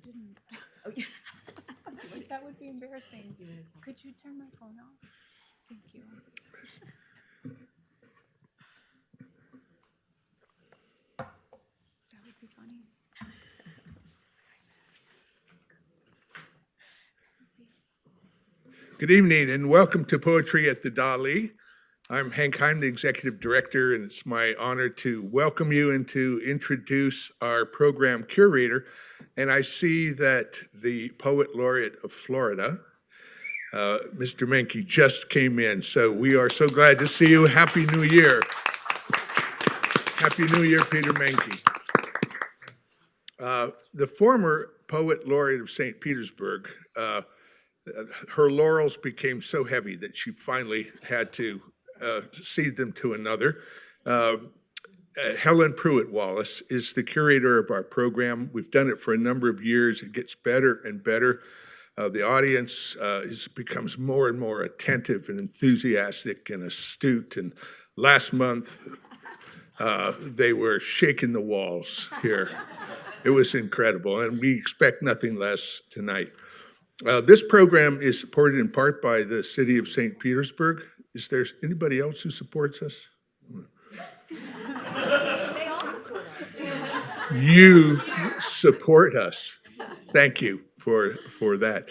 didn't. Oh, yeah. That would be embarrassing. Could you turn my phone off? Thank you. That would be funny. Good evening and welcome to Poetry at the Dalí. I'm Hank Heim, the Executive Director, and it's my honor to welcome you and to introduce our program curator. And I see that the Poet Laureate of Florida, Mr. Menke, just came in. So we are so glad to see you. Happy New Year. Happy New Year, Peter Menke. The former Poet Laureate of St. Petersburg, her laurels became so heavy that she finally had to cede them to another. Helen Pruitt Wallace is the curator of our program. We've done it for a number of years. It gets better and better. The audience becomes more and more attentive and enthusiastic and astute. And last month, they were shaking the walls here. It was incredible, and we expect nothing less tonight. This program is supported in part by the city of St. Petersburg. Is there anybody else who supports us? They all support us. You support us. Thank you for that.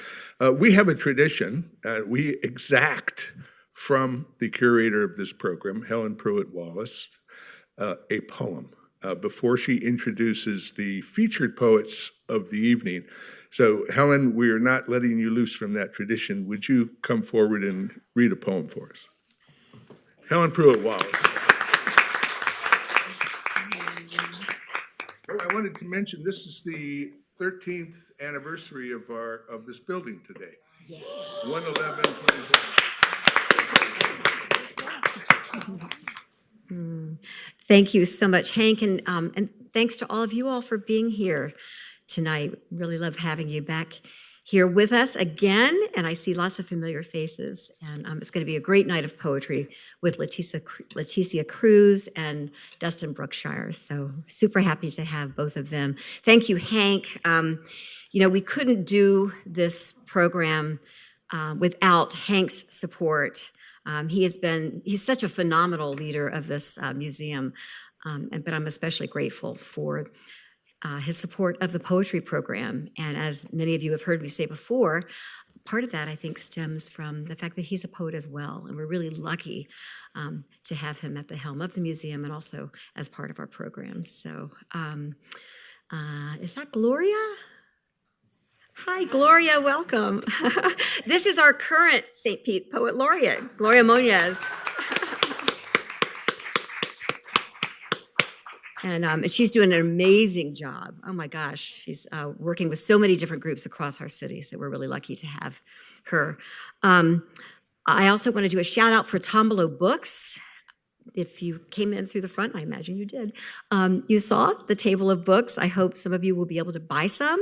We have a tradition. We exact from the curator of this program, Helen Pruitt Wallace, a poem before she introduces the featured poets of the evening. So, Helen, we are not letting you loose from that tradition. Would you come forward and read a poem for us? Helen Pruitt Wallace. Oh, I wanted to mention this is the 13th anniversary of this building today. Yeah. 111. Thank you so much, Hank, and thanks to all of you all for being here tonight. Really love having you back here with us again, and I see lots of familiar faces, and it's going to be a great night of poetry with Leticia Cruz and Dustin Brookshire, so super happy to have both of them. Thank you, Hank. We couldn't do this program without Hank's support. He's such a phenomenal leader of this museum, but I'm especially grateful for his support of the poetry program. And as many of you have heard me say before, part of that I think stems from the fact that he's a poet as well. And we're really lucky to have him at the helm of the museum and also as part of our program. So is that Gloria? Hi, Gloria, welcome. This is our current St. Pete Poet Laureate, Gloria Munoz. And she's doing an amazing job. Oh my gosh, she's working with so many different groups across our city, so we're really lucky to have her. I also want to do a shout out for Tolsun Books. If you came in through the front, I imagine you did, you saw the table of books. I hope some of you will be able to buy some.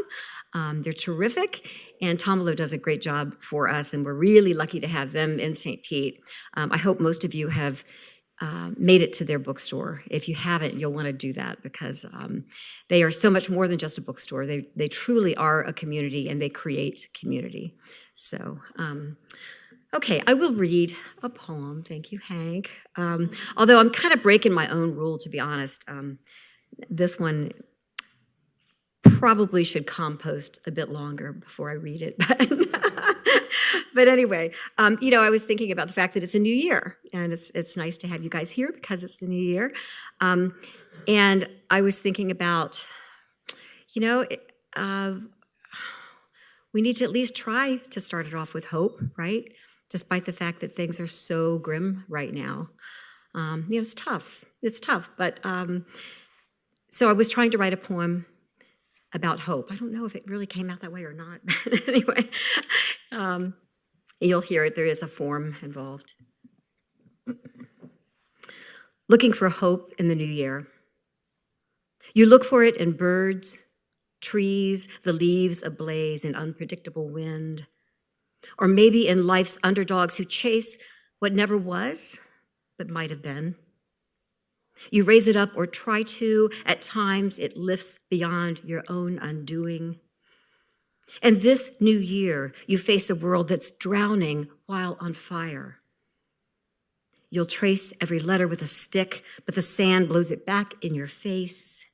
They're terrific, and Tolsun does a great job for us, and we're really lucky to have them in St. Pete. I hope most of you have made it to their bookstore. If you haven't, you'll want to do that because they are so much more than just a bookstore. They truly are a community, and they create community. So, okay, I will read a poem. Thank you, Hank. Although I'm kind of breaking my own rule, to be honest. This one probably should compost a bit longer before I read it. But anyway, I was thinking about the fact that it's a new year, and it's nice to have you guys here because it's the new year. And I was thinking about, we need to at least try to start it off with hope, right? Despite the fact that things are so grim right now. It's tough. It's tough. But so I was trying to write a poem about hope. I don't know if it really came out that way or not. But anyway, you'll hear it. There is a form involved. Looking for hope in the new year. You look for it in birds, trees, the leaves ablaze in unpredictable wind, or maybe in life's underdogs who chase what never was, but might have been. You raise it up or try to. At times, it lifts beyond your own undoing. And this new year, you face a world that's drowning while on fire. You'll trace every letter with a stick, but the sand blows it back in your face.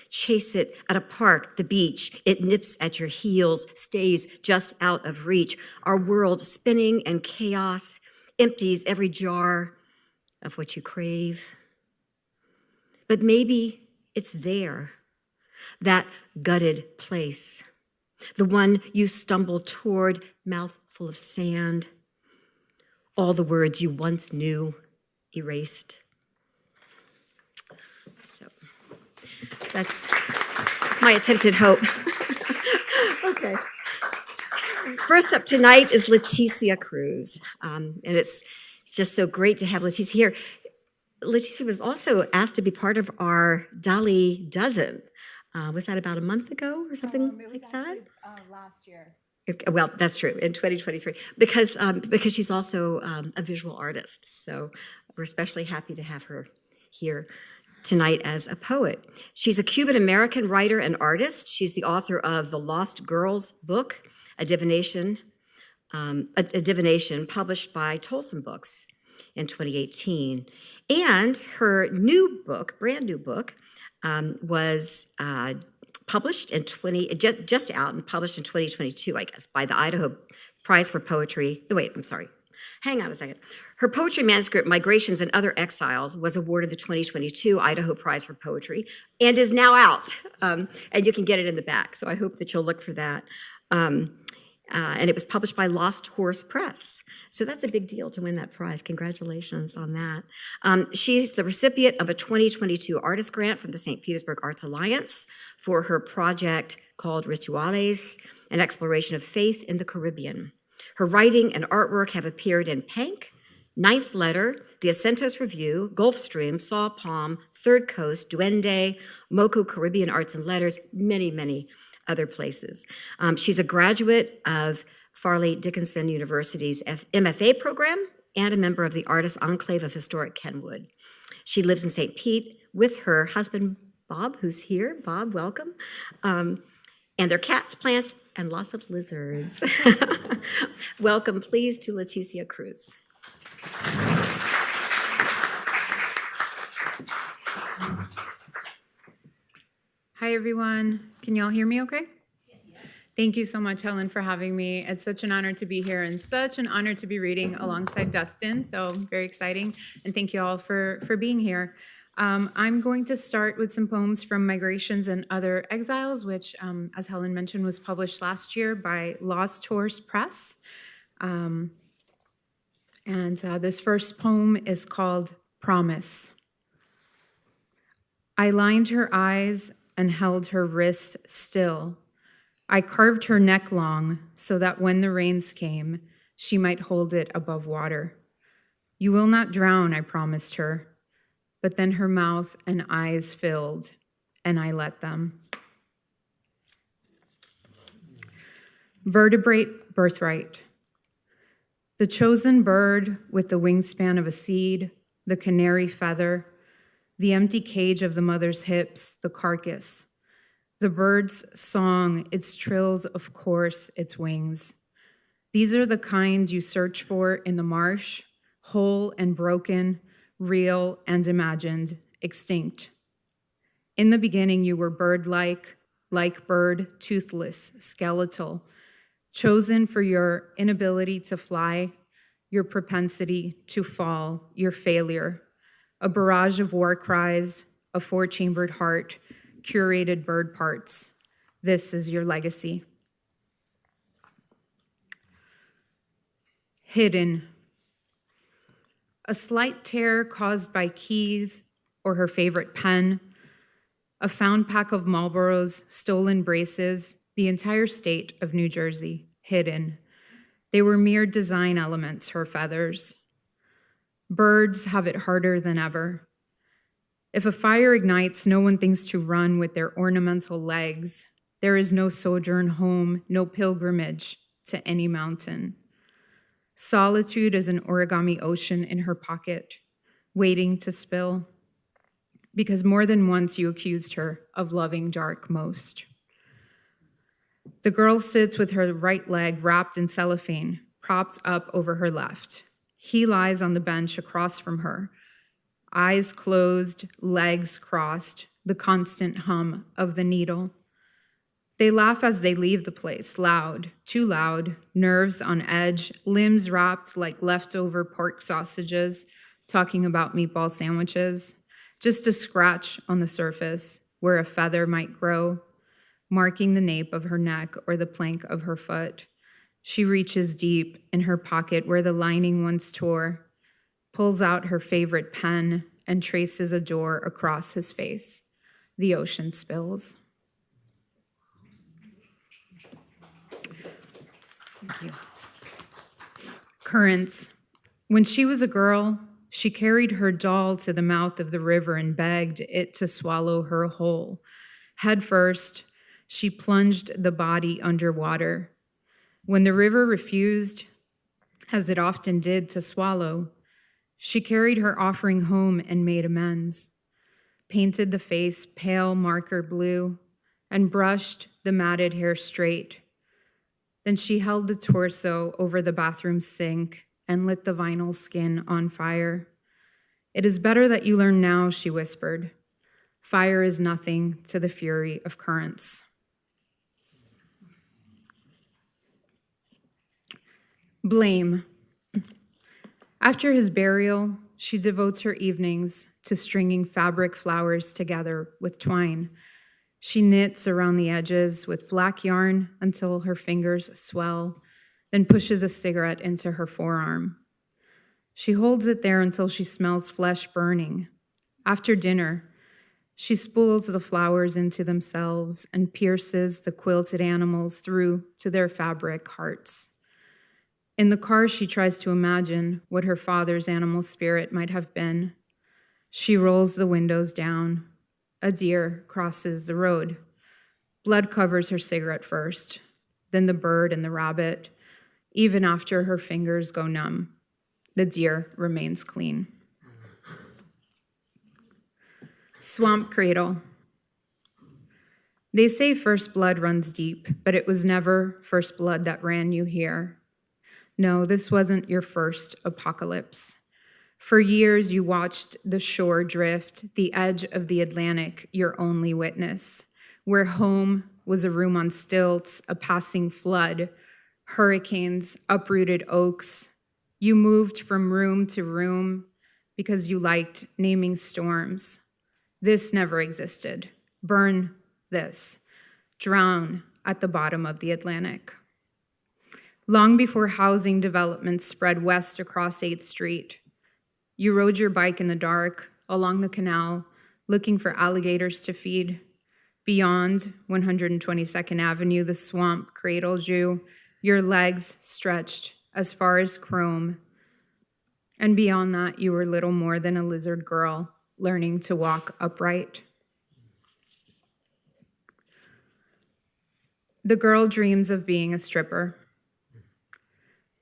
Chase it at a park, the beach. It nips at your heels, stays just out of reach. Our world spinning and chaos empties every jar of what you crave. But maybe it's there, that gutted place, the one you stumble toward, mouth full of sand, all the words you once knew erased. So that's my attempted hope. Okay. First up tonight is Leticia Cruz, and it's just so great to have Leticia here. Leticia was also asked to be part of our Dalí dozen. Was that about a month ago or something like that? Last year. Okay, well, that's true, in 2023, because she's also a visual artist. So we're especially happy to have her here tonight as a poet. She's a Cuban-American writer and artist. She's the author of The Lost Girls book, a divination published by Tolsun Books in 2018. And her new book, brand new book, was published in just out and published in 2022, I guess, by the Idaho Prize for Poetry. No, wait, I'm sorry. Hang on a second. Her poetry manuscript, Migrations Other Exiles, was awarded the 2022 Idaho Prize for Poetry and is now out. And you can get it in the back, so I hope that you'll look for that. And it was published by Lost Horse Press. So that's a big deal to win that prize. Congratulations on that. She's the recipient of a 2022 artist grant from the St. Petersburg Arts Alliance for her project called Rituales, an exploration of faith in the Caribbean. Her writing and artwork have appeared in PANK, Ninth Letter, the Acentos Review, Gulfstream, Saw Palm, Third Coast, Duende, Moko Caribbean Arts and Letters, many, many other places. She's a graduate of Fairleigh Dickinson University's MFA program and a member of the Artists Enclave of historic Kenwood. She lives in St. Pete with her husband, Bob, who's here. Bob, welcome. And their cats, plants, and lots of lizards. Welcome, please, to Leticia Cruz. Hi, everyone. Can you all hear me okay? Thank you so much, Helen, for having me. It's such an honor to be here and such an honor to be reading alongside Dustin, so very exciting. And thank you all for being here. I'm going to start with some poems from Migrations and Other Exiles, which, as Helen mentioned, was published last year by Lost Horse Press. This first poem is called Promise. I lined her eyes and held her wrists still. I carved her neck long so that when the rains came, she might hold it above water. You will not drown, I promised her. But then her mouth and eyes filled, and I let them. Vertebrate birthright. The chosen bird with the wingspan of a seed, the canary feather, the empty cage of the mother's hips, the carcass. The bird's song, its trills, of course, its wings. These are the kind you search for in the marsh, whole and broken, real and imagined, extinct. In the beginning, you were bird-like, like bird, toothless, skeletal, chosen for your inability to fly, your propensity to fall, your failure, a barrage of war cries, a four-chambered heart, curated bird parts. This is your legacy. Hidden. A slight tear caused by keys or her favorite pen, a found pack of Marlboros, stolen braces, the entire state of New Jersey, hidden. They were mere design elements, her feathers. Birds have it harder than ever. If a fire ignites, no one thinks to run with their ornamental legs. There is no sojourn home, no pilgrimage to any mountain. Solitude is an origami ocean in her pocket, waiting to spill, because more than once you accused her of loving dark most. The girl sits with her right leg wrapped in cellophane, propped up over her left. He lies on the bench across from her, eyes closed, legs crossed, the constant hum of the needle. They laugh as they leave the place, loud, too loud, nerves on edge, limbs wrapped like leftover pork sausages, talking about meatball sandwiches, just a scratch on the surface where a feather might grow, marking the nape of her neck or the plank of her foot. She reaches deep in her pocket where the lining once tore, pulls out her favorite pen, and traces a door across his face. The ocean spills. Thank you. Currents. When she was a girl, she carried her doll to the mouth of the river and begged it to swallow her whole. Head first, she plunged the body underwater. When the river refused, as it often did, to swallow, she carried her offering home and made amends, painted the face pale marker blue, and brushed the matted hair straight. Then she held the torso over the bathroom sink and lit the vinyl skin on fire. "It is better that you learn now," she whispered. "Fire is nothing to the fury of currents." Blame. After his burial, she devotes her evenings to stringing fabric flowers together with twine. She knits around the edges with black yarn until her fingers swell, then pushes a cigarette into her forearm. She holds it there until she smells flesh burning. After dinner, she spools the flowers into themselves and pierces the quilted animals through to their fabric hearts. In the car, she tries to imagine what her father's animal spirit might have been. She rolls the windows down. A deer crosses the road. Blood covers her cigarette first, then the bird and the rabbit. Even after her fingers go numb, the deer remains clean. Swamp cradle. They say first blood runs deep, but it was never first blood that ran you here. No, this wasn't your first apocalypse. For years, you watched the shore drift, the edge of the Atlantic, your only witness, where home was a room on stilts, a passing flood, hurricanes, uprooted oaks. You moved from room to room because you liked naming storms. This never existed. Burn this. Drown at the bottom of the Atlantic. Long before housing developments spread west across 8th Street, you rode your bike in the dark along the canal, looking for alligators to feed. Beyond 122nd Avenue, the swamp cradled you, your legs stretched as far as chrome. And beyond that, you were little more than a lizard girl learning to walk upright. The girl dreams of being a stripper.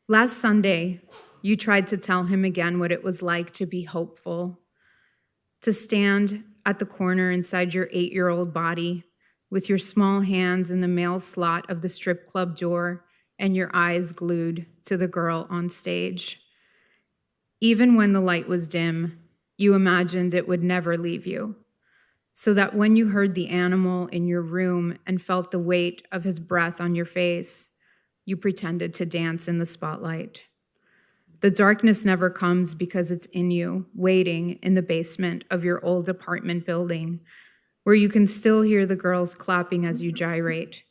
Last Sunday, you tried to tell him again what it was like to be hopeful, to stand at the corner inside your 8-year-old body with your small hands in the male slot of the strip club door and your eyes glued to the girl on stage. Even when the light was dim, you imagined it would never leave you, so that when you heard the animal in your room and felt the weight of his breath on your face, you pretended to dance in the spotlight. The darkness never comes because it's in you, waiting in the basement of your old apartment building, where you can still hear the girls clapping as you gyrate,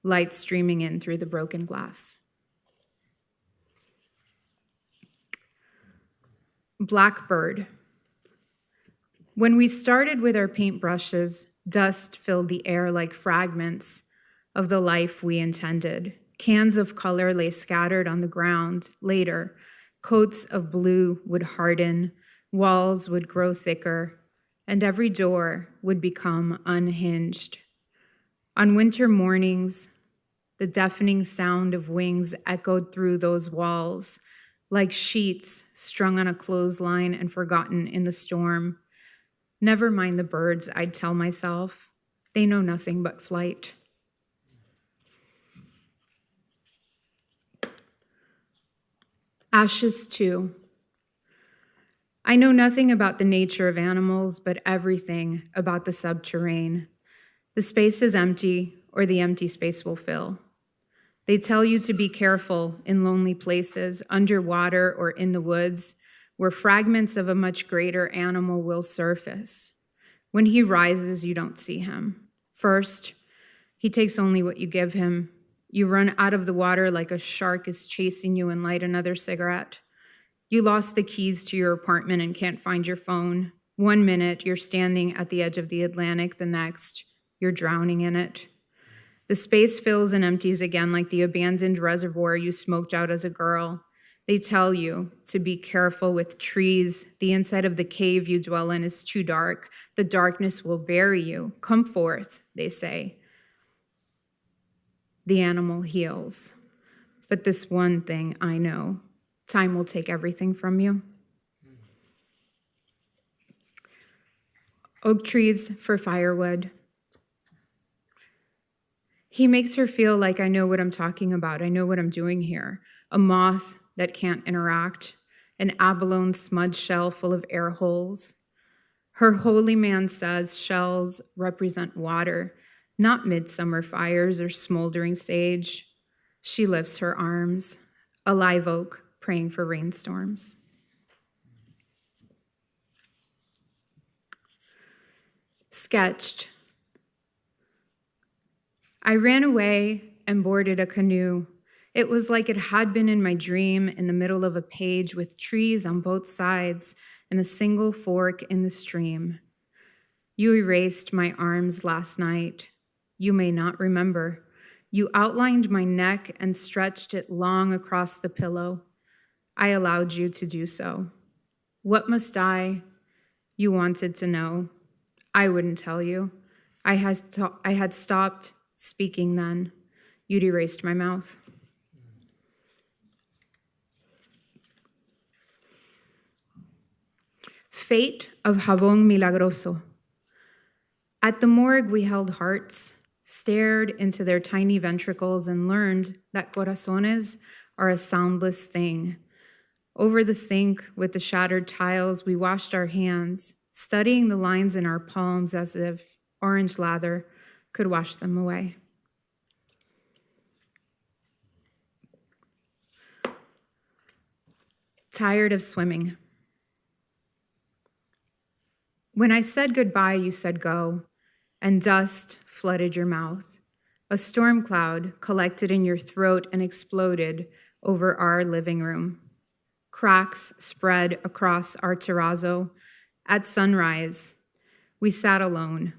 light streaming in through the broken glass. Blackbird. When we started with our paintbrushes, dust filled the air like fragments of the life we intended. Cans of color lay scattered on the ground. Later, coats of blue would harden, walls would grow thicker, and every door would become unhinged. On winter mornings, the deafening sound of wings echoed through those walls like sheets strung on a clothesline and forgotten in the storm. Never mind the birds, I'd tell myself. They know nothing but flight. Ashes too. I know nothing about the nature of animals, but everything about the subterrane. The space is empty, or the empty space will fill. They tell you to be careful in lonely places, underwater or in the woods, where fragments of a much greater animal will surface. When he rises, you don't see him. First, he takes only what you give him. You run out of the water like a shark is chasing you and light another cigarette. You lost the keys to your apartment and can't find your phone. 1 minute, you're standing at the edge of the Atlantic. The next, you're drowning in it. The space fills and empties again like the abandoned reservoir you smoked out as a girl. They tell you to be careful with trees. The inside of the cave you dwell in is too dark. The darkness will bury you. Come forth, they say. The animal heals. But this one thing I know, time will take everything from you. Oak trees for firewood. He makes her feel like I know what I'm talking about. I know what I'm doing here. A moth that can't interact, an abalone smudge shell full of air holes. Her holy man says shells represent water, not midsummer fires or smoldering sage. She lifts her arms, a live oak praying for rainstorms. Sketched. I ran away and boarded a canoe. It was like it had been in my dream, in the middle of a page with trees on both sides and a single fork in the stream. You erased my arms last night. You may not remember. You outlined my neck and stretched it long across the pillow. I allowed you to do so. What must I? You wanted to know. I wouldn't tell you. I had stopped speaking then. You'd erased my mouth. Fate of Jabón Milagroso. At the morgue, we held hearts, stared into their tiny ventricles, and learned that corazones are a soundless thing. Over the sink with the shattered tiles, we washed our hands, studying the lines in our palms as if orange lather could wash them away. Tired of swimming. When I said goodbye, you said go, and dust flooded your mouth. A storm cloud collected in your throat and exploded over our living room. Cracks spread across our terrazzo. At sunrise, we sat alone.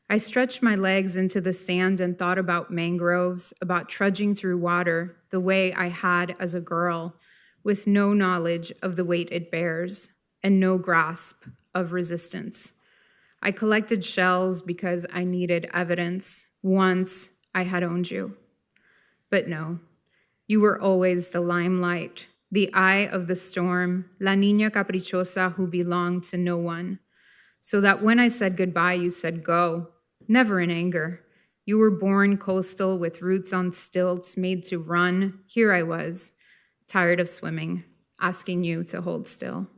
I stretched my legs into the sand and thought about mangroves, about trudging through water the way I had as a girl, with no knowledge of the weight it bears and no grasp of resistance. I collected shells because I needed evidence. Once I had owned you. But no, you were always the limelight, the eye of the storm, la niña caprichosa who belonged to no one. So that when I said goodbye, you said go, never in anger. You were born coastal with roots on stilts, made to run. Here I was, tired of swimming, asking you to hold still.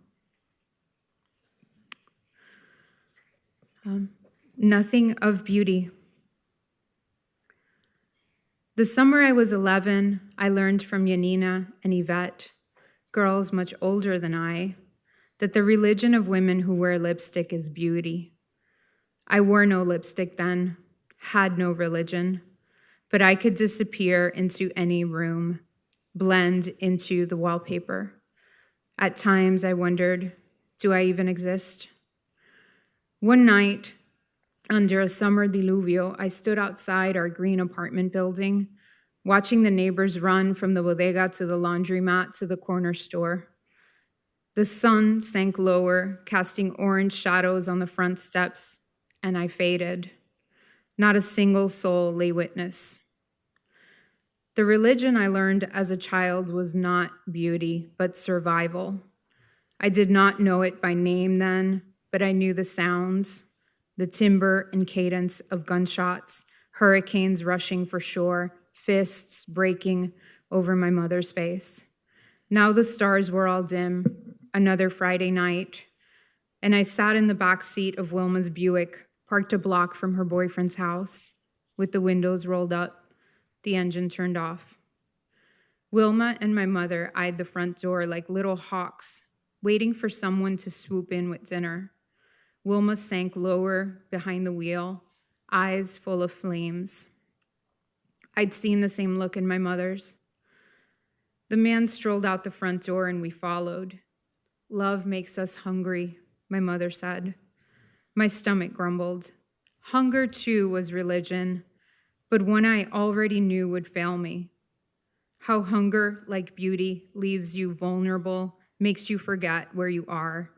Nothing of beauty. The summer I was 11, I learned from Yanina and Yvette, girls much older than I, that the religion of women who wear lipstick is beauty. I wore no lipstick then, had no religion, but I could disappear into any room, blend into the wallpaper. At times I wondered, do I even exist? One night, under a summer diluvio, I stood outside our green apartment building, watching the neighbors run from the bodega to the laundromat to the corner store. The sun sank lower, casting orange shadows on the front steps, and I faded. Not a single soul lay witness. The religion I learned as a child was not beauty, but survival. I did not know it by name then, but I knew the sounds, the timbre and cadence of gunshots, hurricanes rushing for shore, fists breaking over my mother's face. Now the stars were all dim, another Friday night, and I sat in the back seat of Wilma's Buick, parked a block from her boyfriend's house, with the windows rolled up, the engine turned off. Wilma and my mother eyed the front door like little hawks, waiting for someone to swoop in with dinner. Wilma sank lower behind the wheel, eyes full of flames. I'd seen the same look in my mother's. The man strolled out the front door and we followed. Love makes us hungry, my mother said. My stomach grumbled. Hunger, too, was religion, but one I already knew would fail me. How hunger, like beauty, leaves you vulnerable, makes you forget where you are.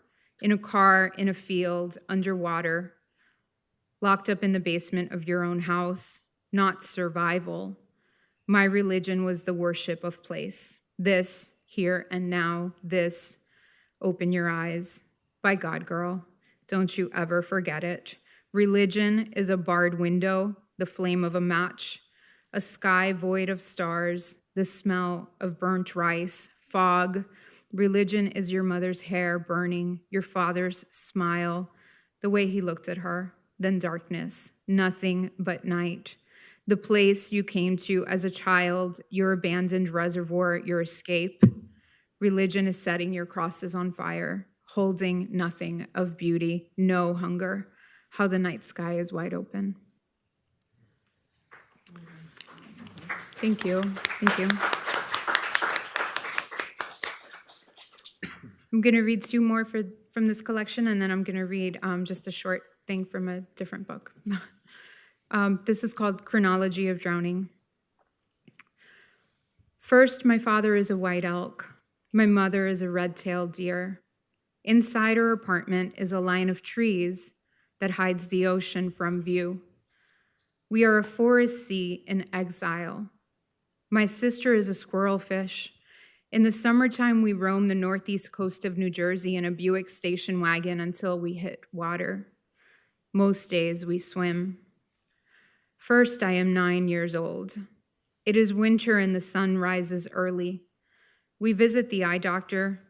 In a car, in a field, underwater, locked up in the basement of your own house, not survival. My religion was the worship of place. This, here and now, this, open your eyes. By God, girl, don't you ever forget it. Religion is a barred window, the flame of a match, a sky void of stars, the smell of burnt rice, fog. Religion is your mother's hair burning, your father's smile, the way he looked at her, then darkness, nothing but night. The place you came to as a child, your abandoned reservoir, your escape. Religion is setting your crosses on fire, holding nothing of beauty, no hunger. How the night sky is wide open. Thank you. Thank you. I'm going to read two more from this collection, and then I'm going to read just a short thing from a different book. This is called Chronology of Drowning. First, my father is a white elk. My mother is a red-tailed deer. Inside our apartment is a line of trees that hides the ocean from view. We are a forest sea in exile. My sister is a squirrelfish. In the summertime, we roam the northeast coast of New Jersey in a Buick station wagon until we hit water. Most days we swim. First, I am 9 years old. It is winter and the sun rises early. We visit the eye doctor.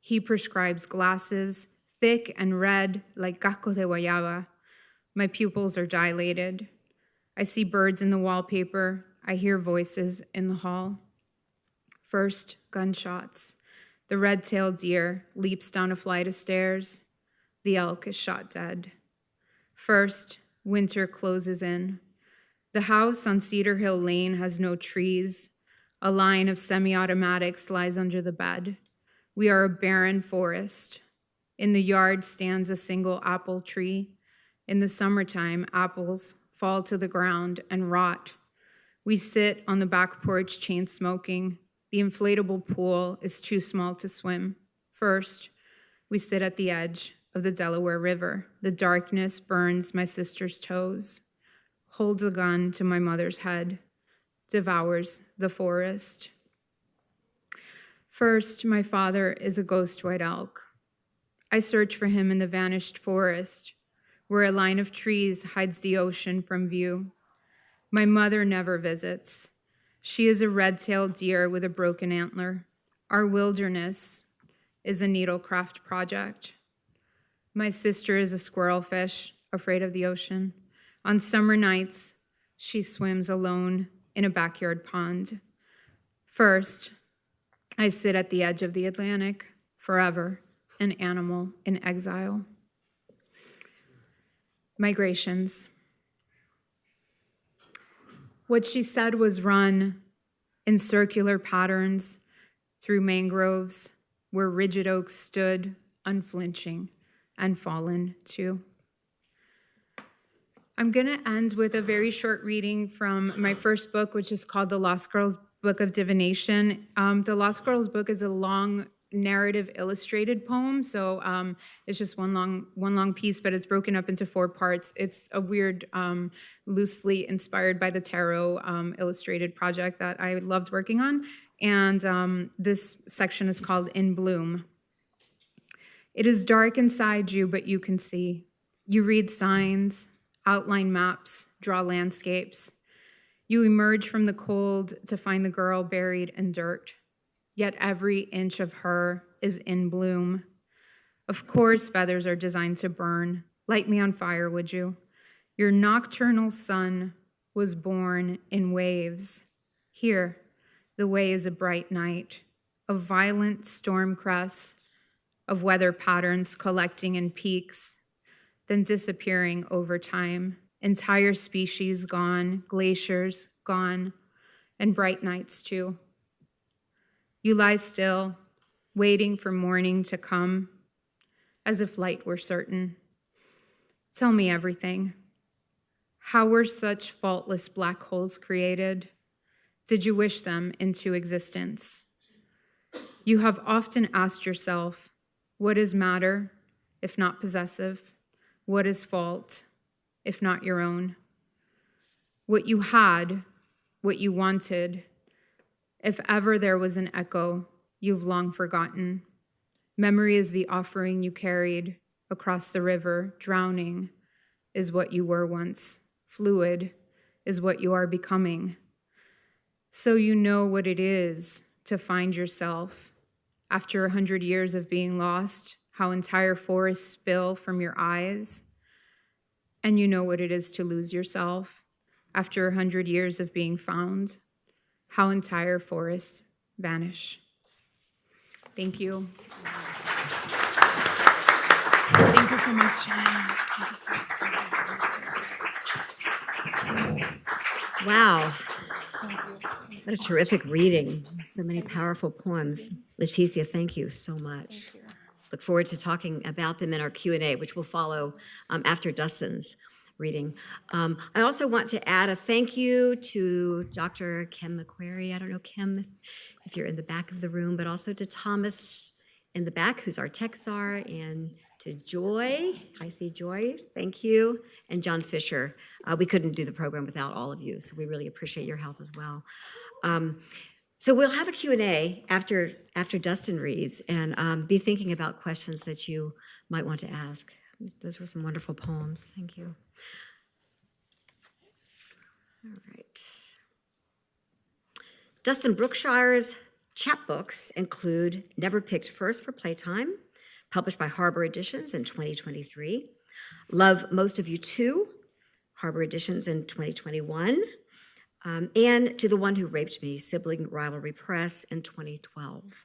He prescribes glasses, thick and red like caco de guayaba. My pupils are dilated. I see birds in the wallpaper. I hear voices in the hall. First, gunshots. The red-tailed deer leaps down a flight of stairs. The elk is shot dead. First, winter closes in. The house on Cedar Hill Lane has no trees. A line of semi-automatics lies under the bed. We are a barren forest. In the yard stands a single apple tree. In the summertime, apples fall to the ground and rot. We sit on the back porch chain smoking. The inflatable pool is too small to swim. First, we sit at the edge of the Delaware River. The darkness burns my sister's toes, holds a gun to my mother's head, devours the forest. First, my father is a ghost white elk. I search for him in the vanished forest, where a line of trees hides the ocean from view. My mother never visits. She is a red-tailed deer with a broken antler. Our wilderness is a needlecraft project. My sister is a squirrelfish, afraid of the ocean. On summer nights, she swims alone in a backyard pond. First, I sit at the edge of the Atlantic, forever, an animal in exile. Migrations. What she said was run in circular patterns through mangroves where rigid oaks stood, unflinching, and fallen too. I'm going to end with a very short reading from my first book, which is called The Lost Girl's Book of Divination. The Lost Girl's book is a long narrative illustrated poem, so it's just one long piece, but it's broken up into 4 parts. It's a weird, loosely inspired by the tarot illustrated project that I loved working on, and this section is called In Bloom. It is dark inside you, but you can see. You read signs, outline maps, draw landscapes. You emerge from the cold to find the girl buried in dirt. yet every inch of her is in bloom. Of course, feathers are designed to burn. Light me on fire, would you? Your nocturnal sun was born in waves. Here, the way is a bright night, of violent storm crests, of weather patterns collecting in peaks, then disappearing over time. Entire species gone, glaciers gone, and bright nights too. You lie still, waiting for morning to come, as if light were certain. Tell me everything. How were such faultless black holes created? Did you wish them into existence? You have often asked yourself, what is matter, if not possessive? What is fault, if not your own? What you had, what you wanted, if ever there was an echo, you've long forgotten. Memory is the offering you carried across the river. Drowning is what you were once. Fluid is what you are becoming. So you know what it is to find yourself. After 100 years of being lost, how entire forests spill from your eyes. And you know what it is to lose yourself. After 100 years of being found, how entire forests vanish. Thank you. Thank you so much. Wow. What a terrific reading. So many powerful poems. Leticia, thank you so much. Look forward to talking about them in our Q&A, which will follow after Dustin's reading. I also want to add a thank you to Dr. Kim McQuarrie. I don't know, Kim, if you're in the back of the room, but also to Thomas in the back, who's our tech czar, and to Joy. I see Joy. Thank you. And John Fisher. We couldn't do the program without all of you, so we really appreciate your help as well. So we'll have a Q&A after Dustin reads, and be thinking about questions that you might want to ask. Those were some wonderful poems. Thank you. All right. Dustin Brookshire's chapbooks include Never Picked First for Playtime, published by Harbor Editions in 2023, Love Most of You Too, Harbor Editions in 2021, and To the One Who Raped Me, Sibling Rivalry Press in 2012.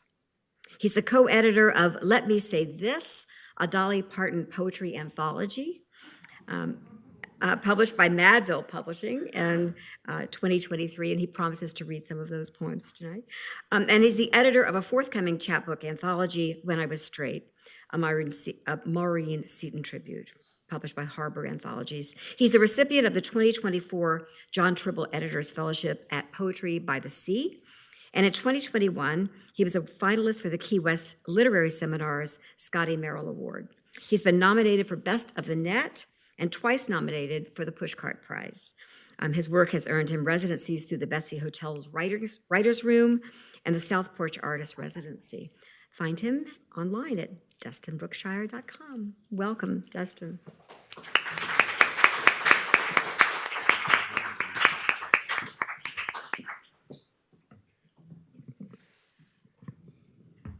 He's the co-editor of Let Me Say This, a Dolly Parton poetry anthology, published by Madville Publishing in 2023, and he promises to read some of those poems tonight. And he's the editor of a forthcoming chapbook anthology, When I Was Straight, a Maureen Seaton tribute, published by Harbor Anthologies. He's the recipient of the 2024 John Tribble Editors Fellowship at Poetry by the Sea. And in 2021, he was a finalist for the Key West Literary Seminar's Scotty Merrill Award. He's been nominated for Best of the Net and twice nominated for the Pushcart Prize. His work has earned him residencies through the Betsy Hotel's Writers Room and the South Porch Artist Residency. Find him online at DustinBrookshire.com. Welcome, Dustin.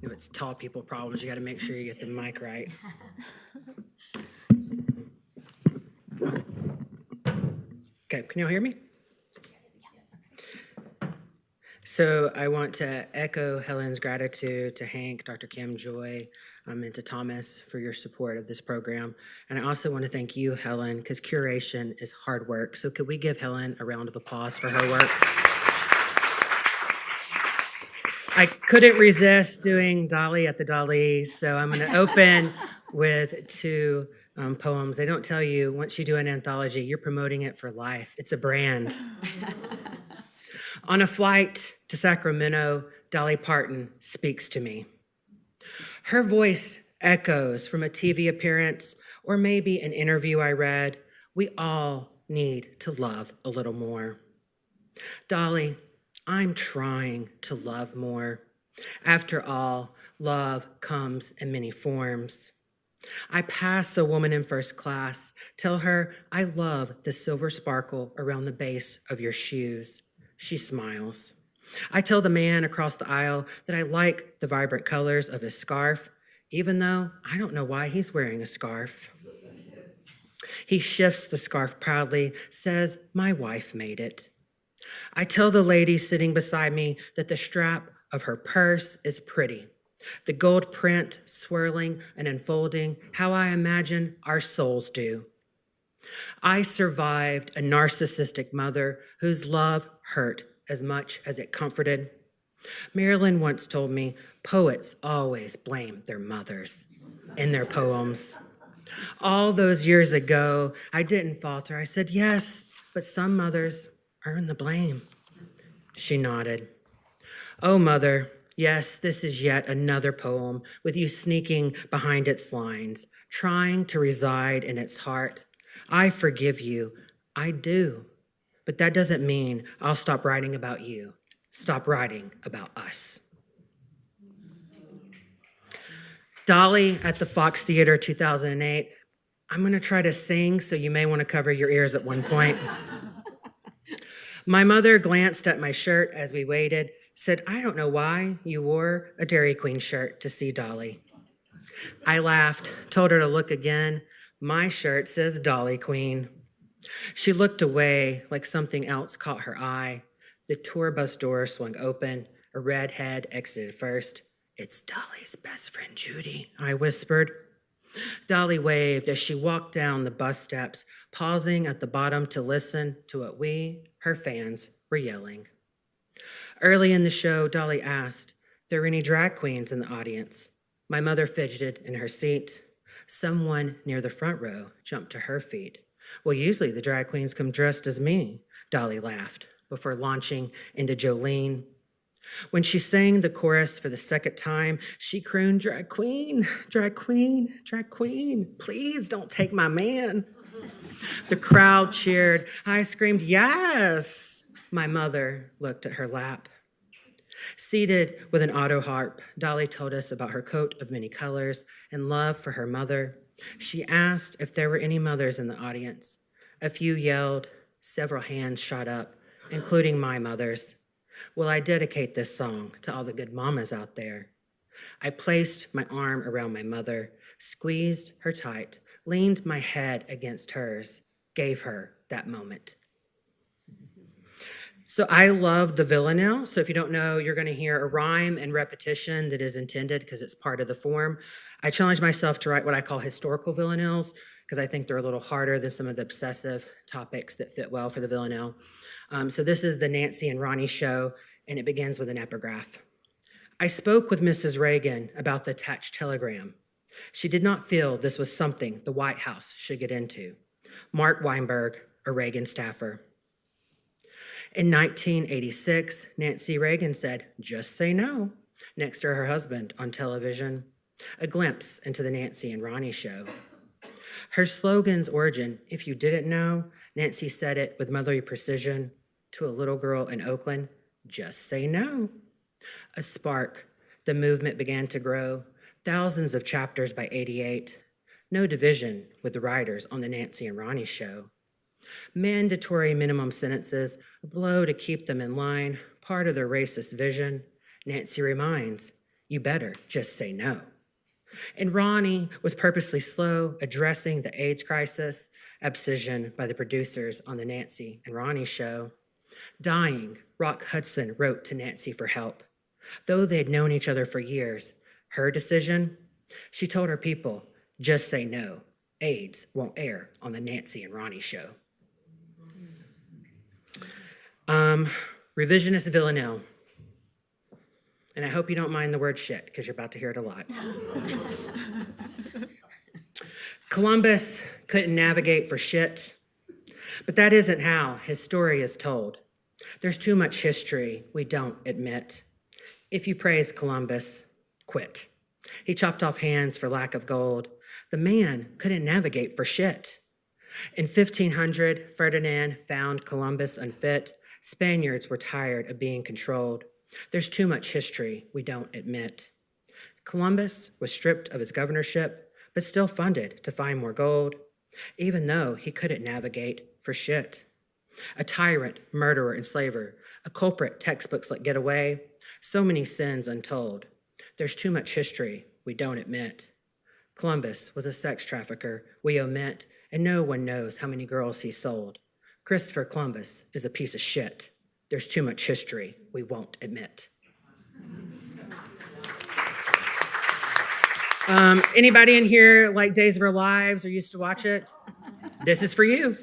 You know, it's tall people problems. You got to make sure you get the mic right. Okay, can you all hear me? So I want to echo Helen's gratitude to Hank, Dr. Kim, Joy, and to Thomas for your support of this program. And I also want to thank you, Helen, because curation is hard work. So could we give Helen a round of applause for her work? I couldn't resist doing Dalí at the Dalí, so I'm going to open with two poems. They don't tell you once you do an anthology, you're promoting it for life. It's a brand. On a flight to Sacramento, Dolly Parton speaks to me. Her voice echoes from a TV appearance or maybe an interview I read. We all need to love a little more. Dolly, I'm trying to love more. After all, love comes in many forms. I pass a woman in first class, tell her I love the silver sparkle around the base of your shoes. She smiles. I tell the man across the aisle that I like the vibrant colors of his scarf, even though I don't know why he's wearing a scarf. He shifts the scarf proudly, says, "My wife made it." I tell the lady sitting beside me that the strap of her purse is pretty. The gold print swirling and unfolding how I imagine our souls do. I survived a narcissistic mother whose love hurt as much as it comforted. Marilyn once told me poets always blame their mothers in their poems. All those years ago, I didn't falter. I said, yes, but some mothers earn the blame. She nodded. Oh, mother, yes, this is yet another poem with you sneaking behind its lines, trying to reside in its heart. I forgive you. I do. But that doesn't mean I'll stop writing about you. Stop writing about us. Dalí at the Fox Theater, 2008. I'm going to try to sing, so you may want to cover your ears at one point. My mother glanced at my shirt as we waited, said, I don't know why you wore a Dairy Queen shirt to see Dalí. I laughed, told her to look again. My shirt says Dalí Queen. She looked away like something else caught her eye. The tour bus door swung open. A redhead exited first. It's Dalí's best friend, Judy, I whispered. Dalí waved as she walked down the bus steps, pausing at the bottom to listen to what we, her fans, were yelling. Early in the show, Dalí asked, there were any drag queens in the audience? My mother fidgeted in her seat. Someone near the front row jumped to her feet. Well, usually the drag queens come dressed as me, Dalí laughed, before launching into Jolene. When she sang the chorus for the second time, she crooned, drag queen, drag queen, drag queen, please don't take my man. The crowd cheered. I screamed, yes. My mother looked at her lap. Seated with an auto harp, Dalí told us about her coat of many colors and love for her mother. She asked if there were any mothers in the audience. A few yelled, several hands shot up, including my mother's. Will I dedicate this song to all the good mamas out there? I placed my arm around my mother, squeezed her tight, leaned my head against hers, gave her that moment. So I love the villanelle. So if you don't know, you're going to hear a rhyme and repetition that is intended because it's part of the form. I challenge myself to write what I call historical villanelles because I think they're a little harder than some of the obsessive topics that fit well for the villanelle. So this is the Nancy and Ronnie show, and it begins with an epigraph. I spoke with Mrs. Reagan about the attached telegram. She did not feel this was something the White House should get into. Mark Weinberg, a Reagan staffer. In 1986, Nancy Reagan said, just say no, next to her husband on television. A glimpse into the Nancy and Ronnie show. Her slogan's origin, if you didn't know, Nancy said it with motherly precision to a little girl in Oakland, just say no. A spark, the movement began to grow, thousands of chapters by 88. No division with the writers on the Nancy and Ronnie show. Mandatory minimum sentences, a blow to keep them in line, part of their racist vision. Nancy reminds, you better just say no. And Ronnie was purposely slow, addressing the AIDS crisis, abscission by the producers on the Nancy and Ronnie show. Dying, Rock Hudson wrote to Nancy for help. Though they had known each other for years, her decision, she told her people, just say no. AIDS won't air on the Nancy and Ronnie show. Revisionist villanelle. And I hope you don't mind the word shit, because you're about to hear it a lot. Columbus couldn't navigate for shit, but that isn't how his story is told. There's too much history we don't admit. If you praise Columbus, quit. He chopped off hands for lack of gold. The man couldn't navigate for shit. In 1500, Ferdinand found Columbus unfit. Spaniards were tired of being controlled. There's too much history we don't admit. Columbus was stripped of his governorship, but still funded to find more gold, even though he couldn't navigate for shit. A tyrant, murderer, enslaver, A culprit textbooks let get away. So many sins untold. There's too much history we don't admit. Columbus was a sex trafficker we omit, and no one knows how many girls he sold. Christopher Columbus is a piece of shit. There's too much history we won't admit. Anybody in here like Days of Our Lives or used to watch it? This is for you.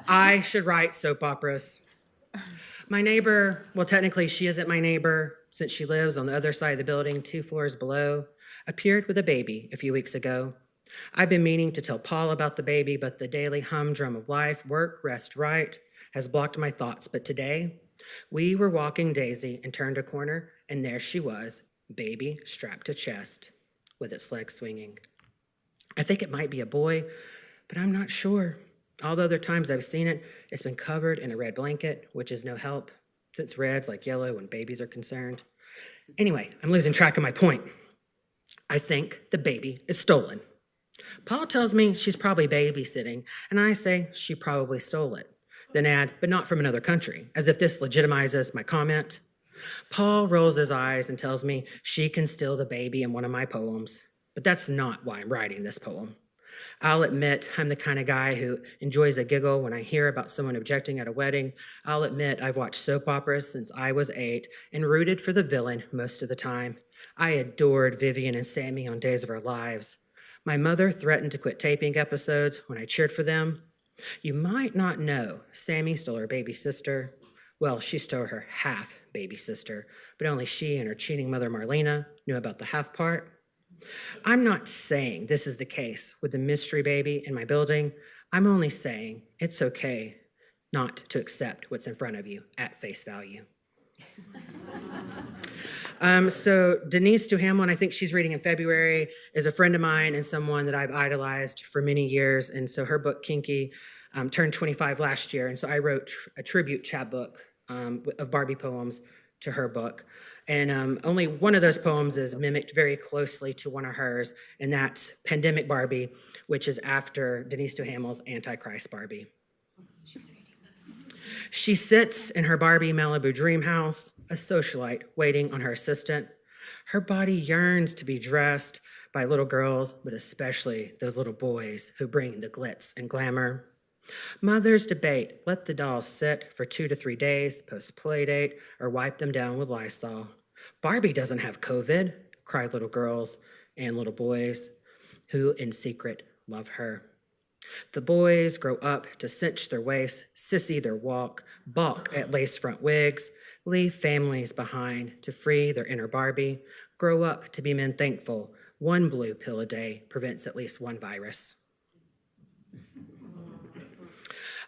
I should write soap operas. My neighbor, well, technically she isn't my neighbor since she lives on the other side of the building, 2 floors below, appeared with a baby a few weeks ago. I've been meaning to tell Paul about the baby, but the daily humdrum of life, work, rest, right, has blocked my thoughts. But today, we were walking Daisy and turned a corner, and there she was, baby strapped to chest, with its legs swinging. I think it might be a boy, but I'm not sure. All the other times I've seen it, it's been covered in a red blanket, which is no help, since red's like yellow when babies are concerned. Anyway, I'm losing track of my point. I think the baby is stolen. Paul tells me she's probably babysitting, and I say she probably stole it. Then add, but not from another country, as if this legitimizes my comment. Paul rolls his eyes and tells me she can steal the baby in one of my poems, but that's not why I'm writing this poem. I'll admit I'm the kind of guy who enjoys a giggle when I hear about someone objecting at a wedding. I'll admit I've watched soap operas since I was 8 and rooted for the villain most of the time. I adored Vivian and Sammy on Days of Our Lives. My mother threatened to quit taping episodes when I cheered for them. You might not know Sammy stole her baby sister. Well, she stole her half baby sister, but only she and her cheating mother Marlena knew about the half part. I'm not saying this is the case with the mystery baby in my building. I'm only saying it's okay not to accept what's in front of you at face value. So Denise Duhamel, I think she's reading in February, is a friend of mine and someone that I've idolized for many years. And so her book, Kinky, turned 25 last year. And so I wrote a tribute chapbook of Barbie poems to her book. And only one of those poems is mimicked very closely to one of hers, and that's Pandemic Barbie, which is after Denise Duhamel's Antichrist Barbie. She sits in her Barbie Malibu dream house, a socialite waiting on her assistant. Her body yearns to be dressed by little girls, but especially those little boys who bring the glitz and glamour. Mothers debate, let the dolls sit for 2 to 3 days post-play date or wipe them down with Lysol. Barbie doesn't have COVID, cry little girls and little boys who in secret love her. The boys grow up to cinch their waists, sissy their walk, balk at lace front wigs, leave families behind to free their inner Barbie, grow up to be men thankful. 1 blue pill a day prevents at least 1 virus.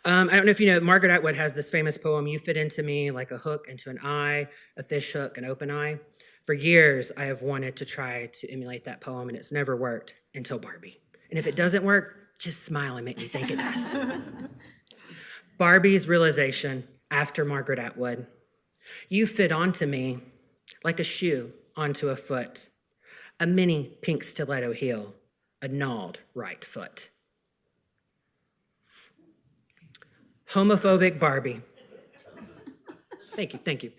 I don't know if you know, Margaret Atwood has this famous poem, You Fit Into Me Like a Hook into an Eye, a Fish Hook, an Open Eye. For years, I have wanted to try to emulate that poem, and it's never worked until Barbie. And if it doesn't work, just smile and make me think it does. Barbie's realization after Margaret Atwood. You fit onto me like a shoe onto a foot, a mini pink stiletto heel, a gnawed right foot. Homophobic Barbie. Thank you.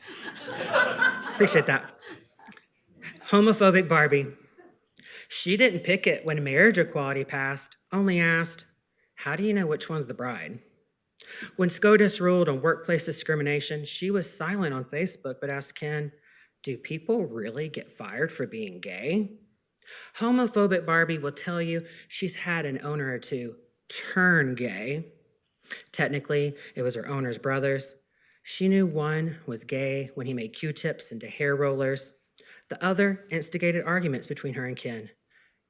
Appreciate that. Homophobic Barbie. She didn't pick it when marriage equality passed, only asked, how do you know which one's the bride? When SCOTUS ruled on workplace discrimination, she was silent on Facebook, but asked Ken, do people really get fired for being gay? Homophobic Barbie will tell you she's had an owner or two turn gay. Technically, it was her owner's brothers. She knew one was gay when he made Q-tips into hair rollers. The other instigated arguments between her and Ken.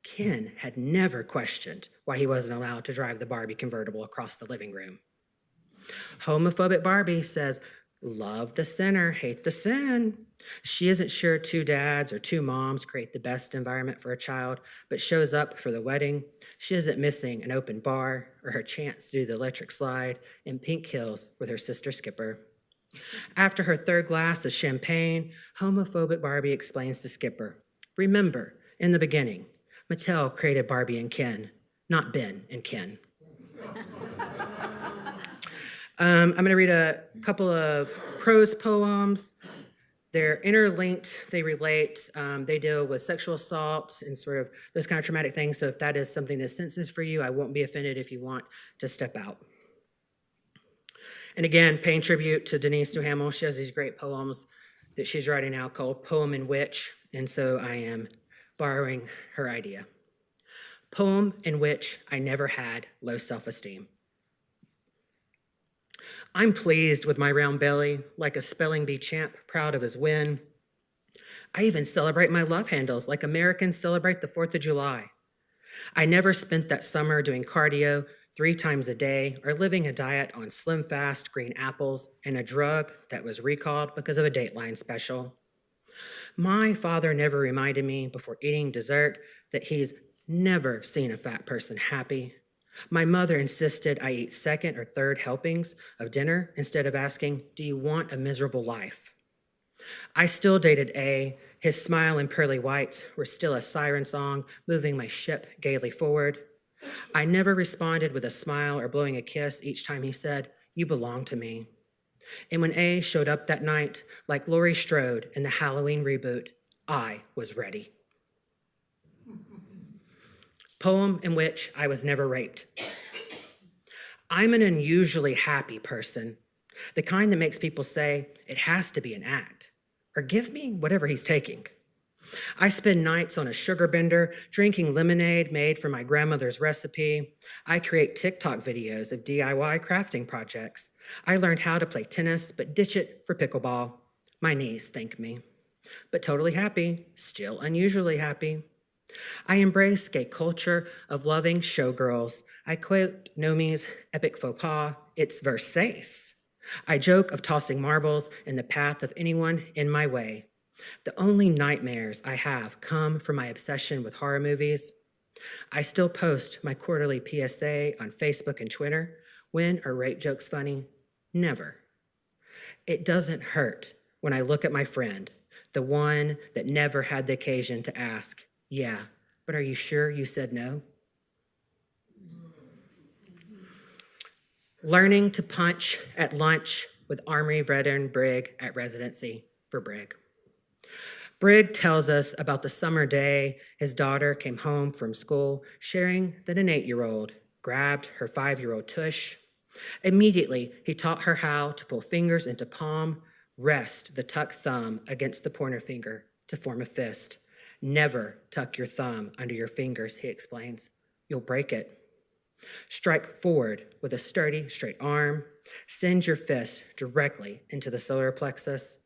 Ken had never questioned why he wasn't allowed to drive the Barbie convertible across the living room. Homophobic Barbie says, love the sinner, hate the sin. She isn't sure 2 dads or 2 moms create the best environment for a child, but shows up for the wedding. She isn't missing an open bar or her chance to do the electric slide in Pink Hills with her sister Skipper. After her 3rd glass of champagne, homophobic Barbie explains to Skipper, remember, in the beginning, Mattel created Barbie and Ken, not Ben and Ken. I'm going to read a couple of prose poems. They're interlinked, they relate, they deal with sexual assault and sort of those kind of traumatic things. So if that is something that's sensitive for you, I won't be offended if you want to step out. And again, paying tribute to Denise Duhamel. She has these great poems that she's writing now called Poem in Which, and so I am borrowing her idea. Poem in which I never had low self-esteem. I'm pleased with my round belly, like a spelling bee champ, proud of his win. I even celebrate my love handles like Americans celebrate the 4th of July. I never spent that summer doing cardio 3 times a day or living a diet on Slim Fast green apples and a drug that was recalled because of a Dateline special. My father never reminded me before eating dessert that he's never seen a fat person happy. My mother insisted I eat 2nd or 3rd helpings of dinner instead of asking, do you want a miserable life? I still dated A. His smile and pearly whites were still a siren song, moving my ship gaily forward. I never responded with a smile or blowing a kiss each time he said, you belong to me. And when A showed up that night, like Laurie Strode in the Halloween reboot, I was ready. Poem in which I was never raped. I'm an unusually happy person, the kind that makes people say, it has to be an act, or give me whatever he's taking. I spend nights on a sugar bender, drinking lemonade made from my grandmother's recipe. I create TikTok videos of DIY crafting projects. I learned how to play tennis, but ditch it for pickleball. My knees thank me. But totally happy, still unusually happy. I embrace gay culture of loving showgirls. I quote Nomi's epic faux pas, it's Versace. I joke of tossing marbles in the path of anyone in my way. The only nightmares I have come from my obsession with horror movies. I still post my quarterly PSA on Facebook and Twitter. When are rape jokes funny? Never. It doesn't hurt when I look at my friend, the one that never had the occasion to ask, yeah, but are you sure you said no? Learning to punch at lunch with Armory veteran Brig at residency for Brig. Brig tells us about the summer day his daughter came home from school, sharing that an 8-year-old grabbed her 5-year-old tush. Immediately, he taught her how to pull fingers into palm, rest the tucked thumb against the pointer finger to form a fist. Never tuck your thumb under your fingers, he explains. You'll break it. Strike forward with a sturdy, straight arm. Send your fist directly into the solar plexus.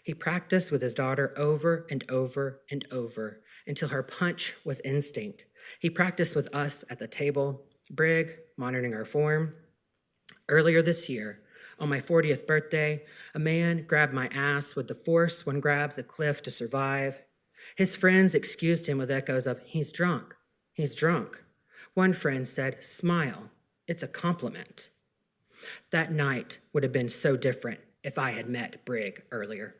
He practiced with his daughter over and over and over until her punch was instinct. He practiced with us at the table, Brig monitoring our form. Earlier this year, on my 40th birthday, a man grabbed my ass with the force one grabs a cliff to survive. His friends excused him with echoes of, he's drunk, he's drunk. One friend said, smile, it's a compliment. That night would have been so different if I had met Brig earlier.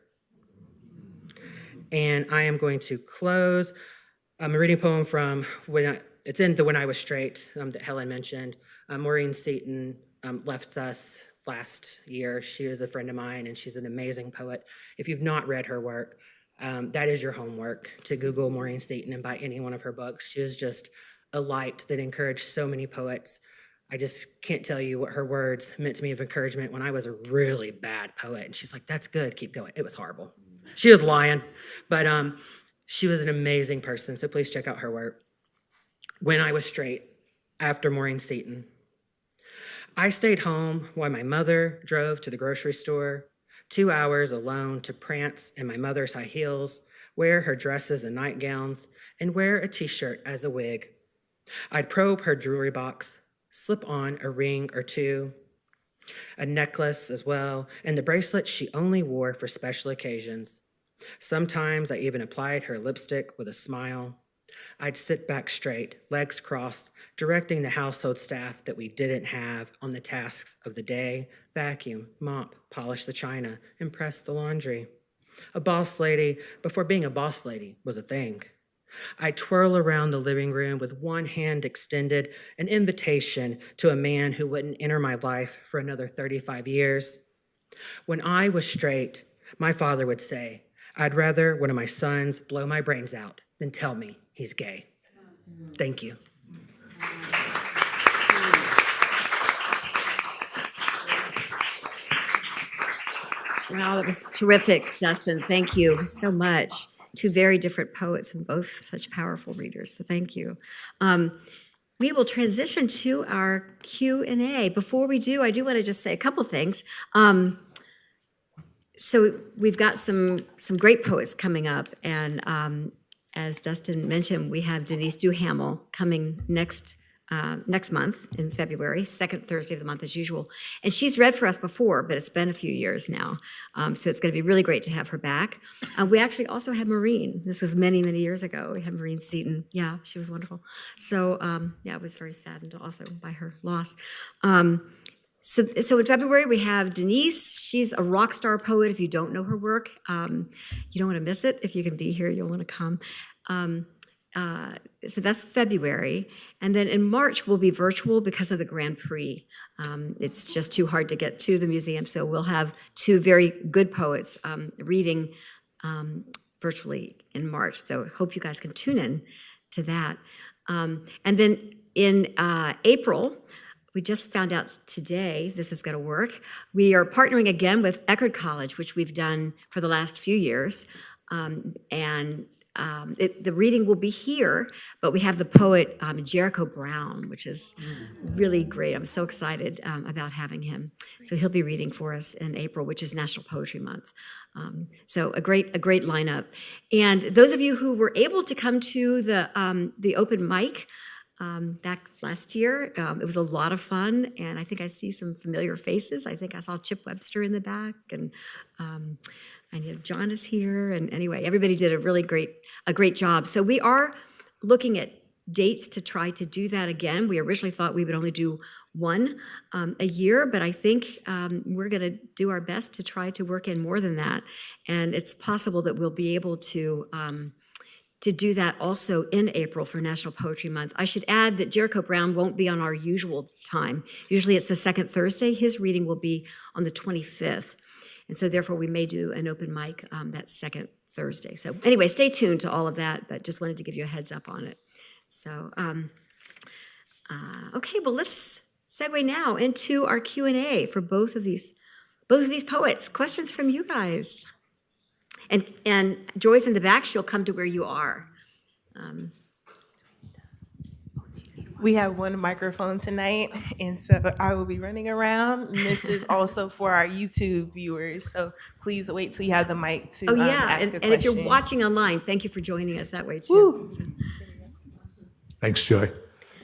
And I am going to close. I'm reading a poem from, it's in the When I Was Straight that Helen mentioned. Maureen Seaton left us last year. She was a friend of mine, and she's an amazing poet. If you've not read her work, that is your homework, to Google Maureen Seaton and buy any one of her books. She is just a light that encouraged so many poets. I just can't tell you what her words meant to me of encouragement when I was a really bad poet. And she's like, that's good, keep going. It was horrible. She was lying, but she was an amazing person, so please check out her work. When I Was Straight, after Maureen Seaton. I stayed home while my mother drove to the grocery store, 2 hours alone to prance in my mother's high heels, wear her dresses and nightgowns, and wear a t-shirt as a wig. I'd probe her jewelry box, slip on a ring or two, a necklace as well, and the bracelet she only wore for special occasions. Sometimes I even applied her lipstick with a smile. I'd sit back straight, legs crossed, directing the household staff that we didn't have on the tasks of the day, vacuum, mop, polish the china, and press the laundry. A boss lady before being a boss lady was a thing. I'd twirl around the living room with one hand extended, an invitation to a man who wouldn't enter my life for another 35 years. When I was straight, my father would say, I'd rather one of my sons blow my brains out than tell me he's gay. Thank you. Wow, that was terrific, Dustin. Thank you so much. Two very different poets and both such powerful readers, so thank you. We will transition to our Q&A. Before we do, I do want to just say a couple things. So we've got some great poets coming up, and as Dustin mentioned, we have Denise Duhamel coming next month in February, second Thursday of the month as usual. And she's read for us before, but it's been a few years now. So it's going to be really great to have her back. We actually also had Maureen. This was many, many years ago. We had Maureen Seaton. Yeah, she was wonderful. So I was very saddened also by her loss. So in February, we have Denise. She's a rock star poet. If you don't know her work, you don't want to miss it. If you can be here, you'll want to come. So that's February. And then in March, we'll be virtual because of the Grand Prix. It's just too hard to get to the museum. So we'll have two very good poets reading virtually in March. So hope you guys can tune in to that. And then in April, we just found out today this is going to work. We are partnering again with Eckerd College, which we've done for the last few years. The reading will be here, but we have the poet Jericho Brown, which is really great. I'm so excited about having him. So he'll be reading for us in April, which is National Poetry Month. So a great lineup. And those of you who were able to come to the open mic back last year, it was a lot of fun, and I think I see some familiar faces. I think I saw Chip Webster in the back, and I know John is here, and anyway, everybody did a great job. So we are looking at dates to try to do that again. We originally thought we would only do one a year, but I think we're going to do our best to try to work in more than that. And it's possible that we'll be able to do that also in April for National Poetry Month. I should add that Jericho Brown won't be on our usual time. Usually it's the second Thursday. His reading will be on the 25th. And so therefore we may do an open mic that second Thursday. So anyway, stay tuned to all of that, but just wanted to give you a heads up on it. So, okay, well, let's segue now into our Q&A for both of these poets. Questions from you guys. And Joy's in the back, she'll come to where you are. We have one microphone tonight, and so I will be running around. And this is also for our YouTube viewers, so please wait till you have the mic to ask a question. And if you're watching online, thank you for joining us that way too. So. Thanks, Joy.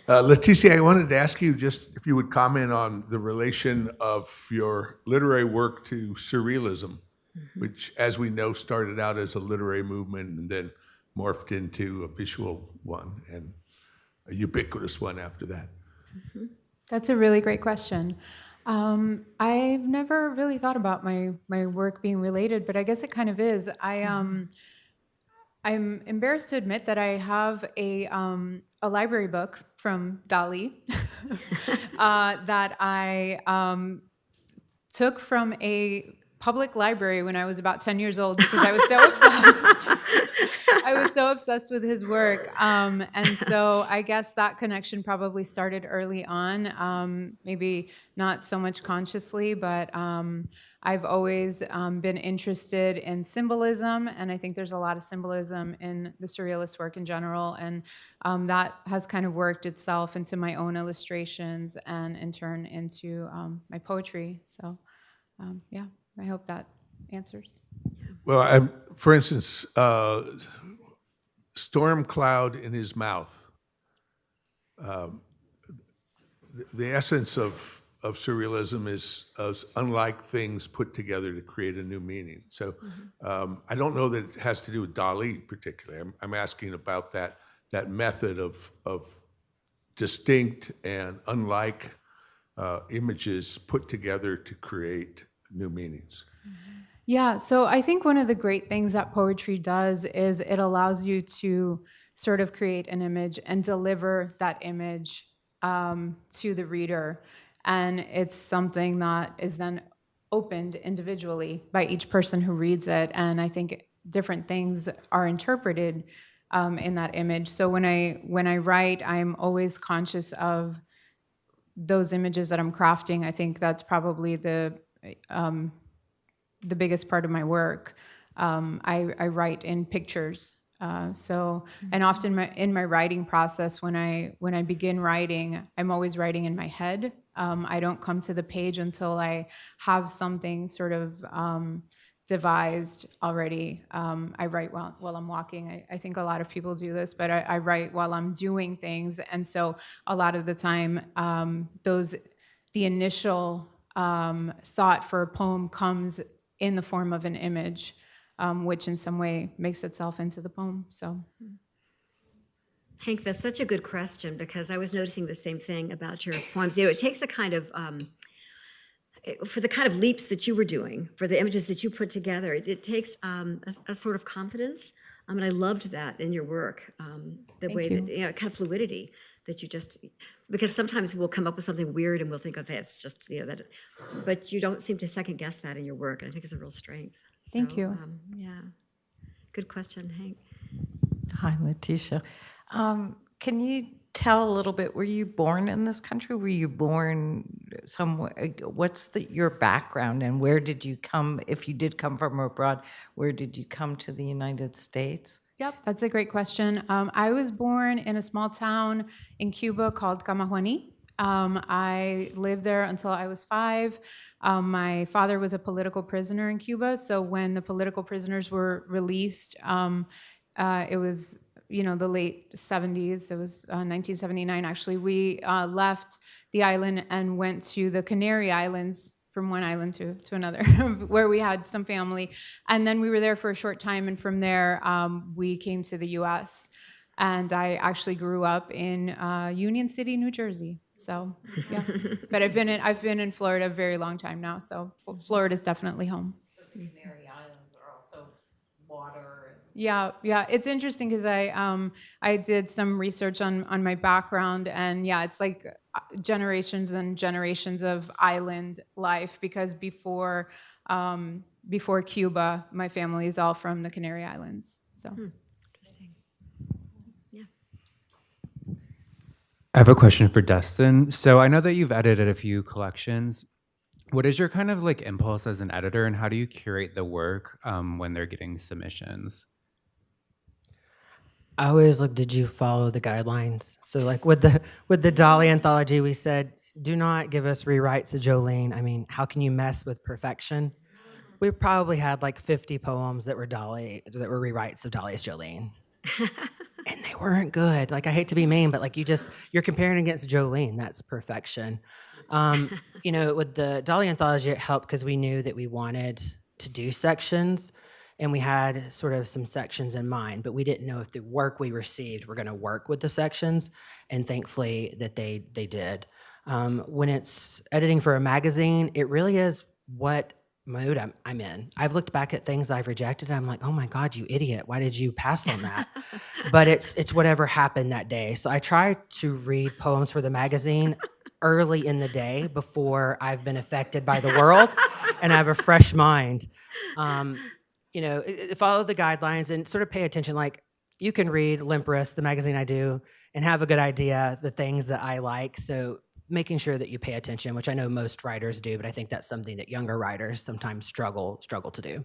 Leticia, I wanted to ask you just if you would comment on the relation of your literary work to surrealism, which, as we know, started out as a literary movement and then morphed into a visual one and a ubiquitous one after that. That's a really great question. I've never really thought about my work being related, but I guess it kind of is. I'm embarrassed to admit that I have a library book from Dalí that I took from a public library when I was about 10 years old because I was so obsessed. I was so obsessed with his work. And so I guess that connection probably started early on, maybe not so much consciously, but I've always been interested in symbolism, and I think there's a lot of symbolism in the surrealist work in general, and that has kind of worked itself into my own illustrations and in turn into my poetry. So yeah, I hope that answers. Well, for instance, Storm Cloud in His Mouth. The essence of surrealism is unlike things put together to create a new meaning. So I don't know that it has to do with Dalí particularly. I'm asking about that method of distinct and unlike images put together to create new meanings. Yeah, so I think one of the great things that poetry does is it allows you to sort of create an image and deliver that image to the reader. And it's something that is then opened individually by each person who reads it, and I think different things are interpreted in that image. So when I write, I'm always conscious of those images that I'm crafting. I think that's probably the biggest part of my work. I write in pictures. And often in my writing process, when I begin writing, I'm always writing in my head. I don't come to the page until I have something sort of devised already. I write while I'm walking. I think a lot of people do this, but I write while I'm doing things. And so a lot of the time, the initial thought for a poem comes in the form of an image, which in some way makes itself into the poem. So, Hank, that's such a good question, because I was noticing the same thing about your poems. You know, it takes a kind of, for the kind of leaps that you were doing, for the images that you put together, it takes a sort of confidence. And I loved that in your work, Thank way you. that, you know, kind of fluidity that you just, because sometimes we'll come up with something weird and we'll think, okay, it's just, you know, that, but you don't seem to second guess that in your work. And I think it's a real strength. Thank you. Yeah. Good question, Hank. Hi, Leticia. Can you tell a little bit, were you born in this country? Were you born somewhere? What's your background, and where did you come? If you did come from abroad, where did you come to the United States? Yep, that's a great question. I was born in a small town in Cuba called Camajuani. I lived there until I was 5. My father was a political prisoner in Cuba, so when the political prisoners were released, it was, you know, the late 70s. It was 1979, actually. We left the island and went to the Canary Islands, from one island to another, where we had some family. And then we were there for a short time, and from there, we came to the U.S., and I actually grew up in Union City, New Jersey. So, yeah. But I've been in Florida a very long time now, so Florida's definitely home. The Canary Islands are also water. Yeah. It's interesting because I did some research on my background, and yeah, it's like generations and generations of island life, because before Cuba, my family is all from the Canary Islands. So. Interesting. Yeah. I have a question for Dustin. So I know that you've edited a few collections. What is your kind of like impulse as an editor, and how do you curate the work when they're getting submissions? I always look, did you follow the guidelines? So like with the Dalí anthology, we said, do not give us rewrites of Jolene. I mean, how can you mess with perfection? We probably had like 50 poems that were rewrites of Dalí's Jolene. And they weren't good. Like, I hate to be mean, but like you're comparing against Jolene. That's perfection. You know, with the Dalí anthology, it helped because we knew that we wanted to do sections, and we had sort of some sections in mind, but we didn't know if the work we received were going to work with the sections, and thankfully that they did. When it's editing for a magazine, it really is what mood I'm in. I've looked back at things I've rejected, and I'm like, oh my God, you idiot, why did you pass on that? But it's whatever happened that day. So I try to read poems for the magazine early in the day before I've been affected by the world and I have a fresh mind. You know, follow the guidelines and sort of pay attention. Like, you can read Limperus, the magazine I do, and have a good idea the things that I like. So making sure that you pay attention, which I know most writers do, but I think that's something that younger writers sometimes struggle to do.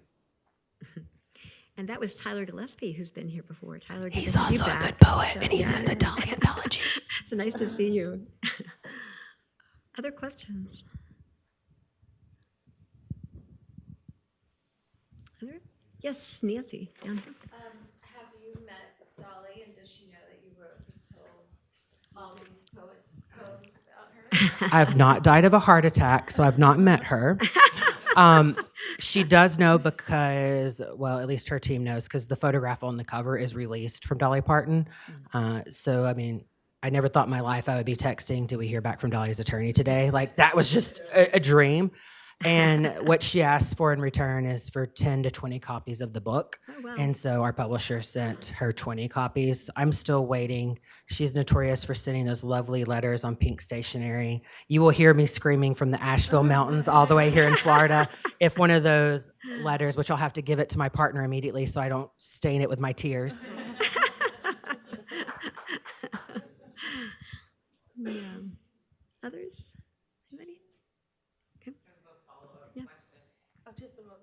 And that was Tyler Gillespie, who's been here before. Tyler, good He's to have you also a back. good poet, So, and he's yeah. in the Dalí anthology. It's nice to see you. Other questions? Other? Yes, Nancy. Yeah. Have you met Dalí, and does she know that you wrote all these poems about her? I've not died of a heart attack, so I've not met her. She does know because, well, at least her team knows, because the photograph on the cover is released from Dolly Parton. So, I mean, I never thought in my life I would be texting, "Did we hear back from Dolly's attorney today?" Like, that was just a dream. And what she asked for in return is for 10 to 20 copies of the book. Oh, wow. And so our publisher sent her 20 copies. I'm still waiting. She's notorious for sending those lovely letters on pink stationery. You will hear me screaming from the Asheville Mountains all the way here in Florida if one of those letters, which I'll have to give it to my partner immediately so I don't stain it with my tears. Yeah. Others? Anybody? Okay. Yeah. Oh, just a moment.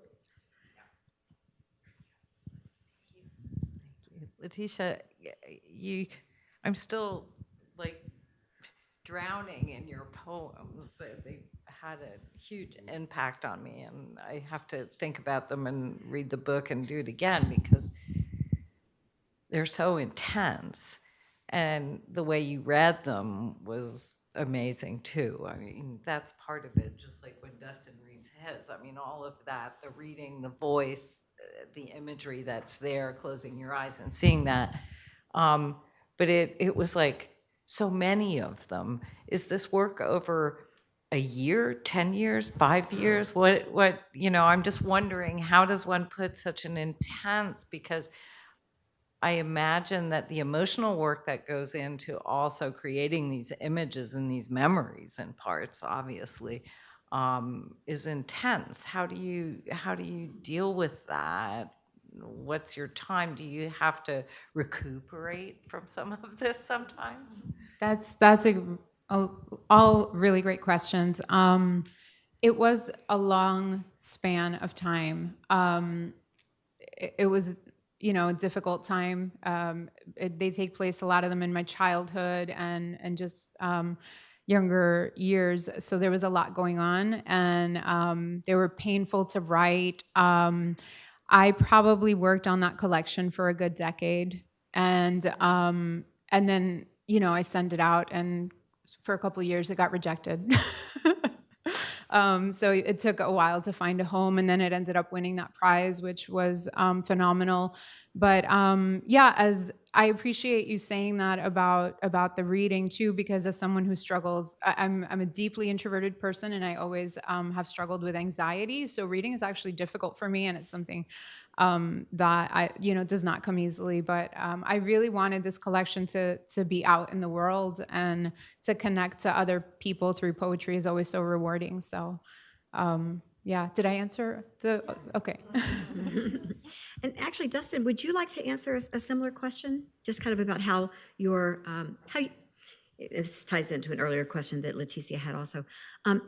Leticia, I'm still like drowning in your poems. They had a huge impact on me, and I have to think about them and read the book and do it again because they're so intense. And the way you read them was amazing too. I mean, that's part of it, just like when Dustin reads his. I mean, all of that, the reading, the voice, the imagery that's there, closing your eyes and seeing that. But it was like so many of them. Is this work over a year, 10 years, 5 years? What, I'm just wondering, how does one put such an intense, because I imagine that the emotional work that goes into also creating these images and these memories in parts, obviously, is intense. How do you deal with that? What's your time? Do you have to recuperate from some of this sometimes? That's all really great questions. It was a long span of time. It was, a difficult time. They take place, a lot of them, in my childhood and just younger years. So there was a lot going on, and they were painful to write. I probably worked on that collection for a good decade, and then I sent it out, and for a couple of years it got rejected. So it took a while to find a home, and then it ended up winning that prize, which was phenomenal. But as I appreciate you saying that about the reading too, because as someone who struggles, I'm a deeply introverted person, and I always have struggled with anxiety. So reading is actually difficult for me, and it's something that does not come easily. But I really wanted this collection to be out in the world, and to connect to other people through poetry is always so rewarding. So did I answer okay. And actually, Dustin, would you like to answer a similar question? Just kind of about how this ties into an earlier question that Leticia had also.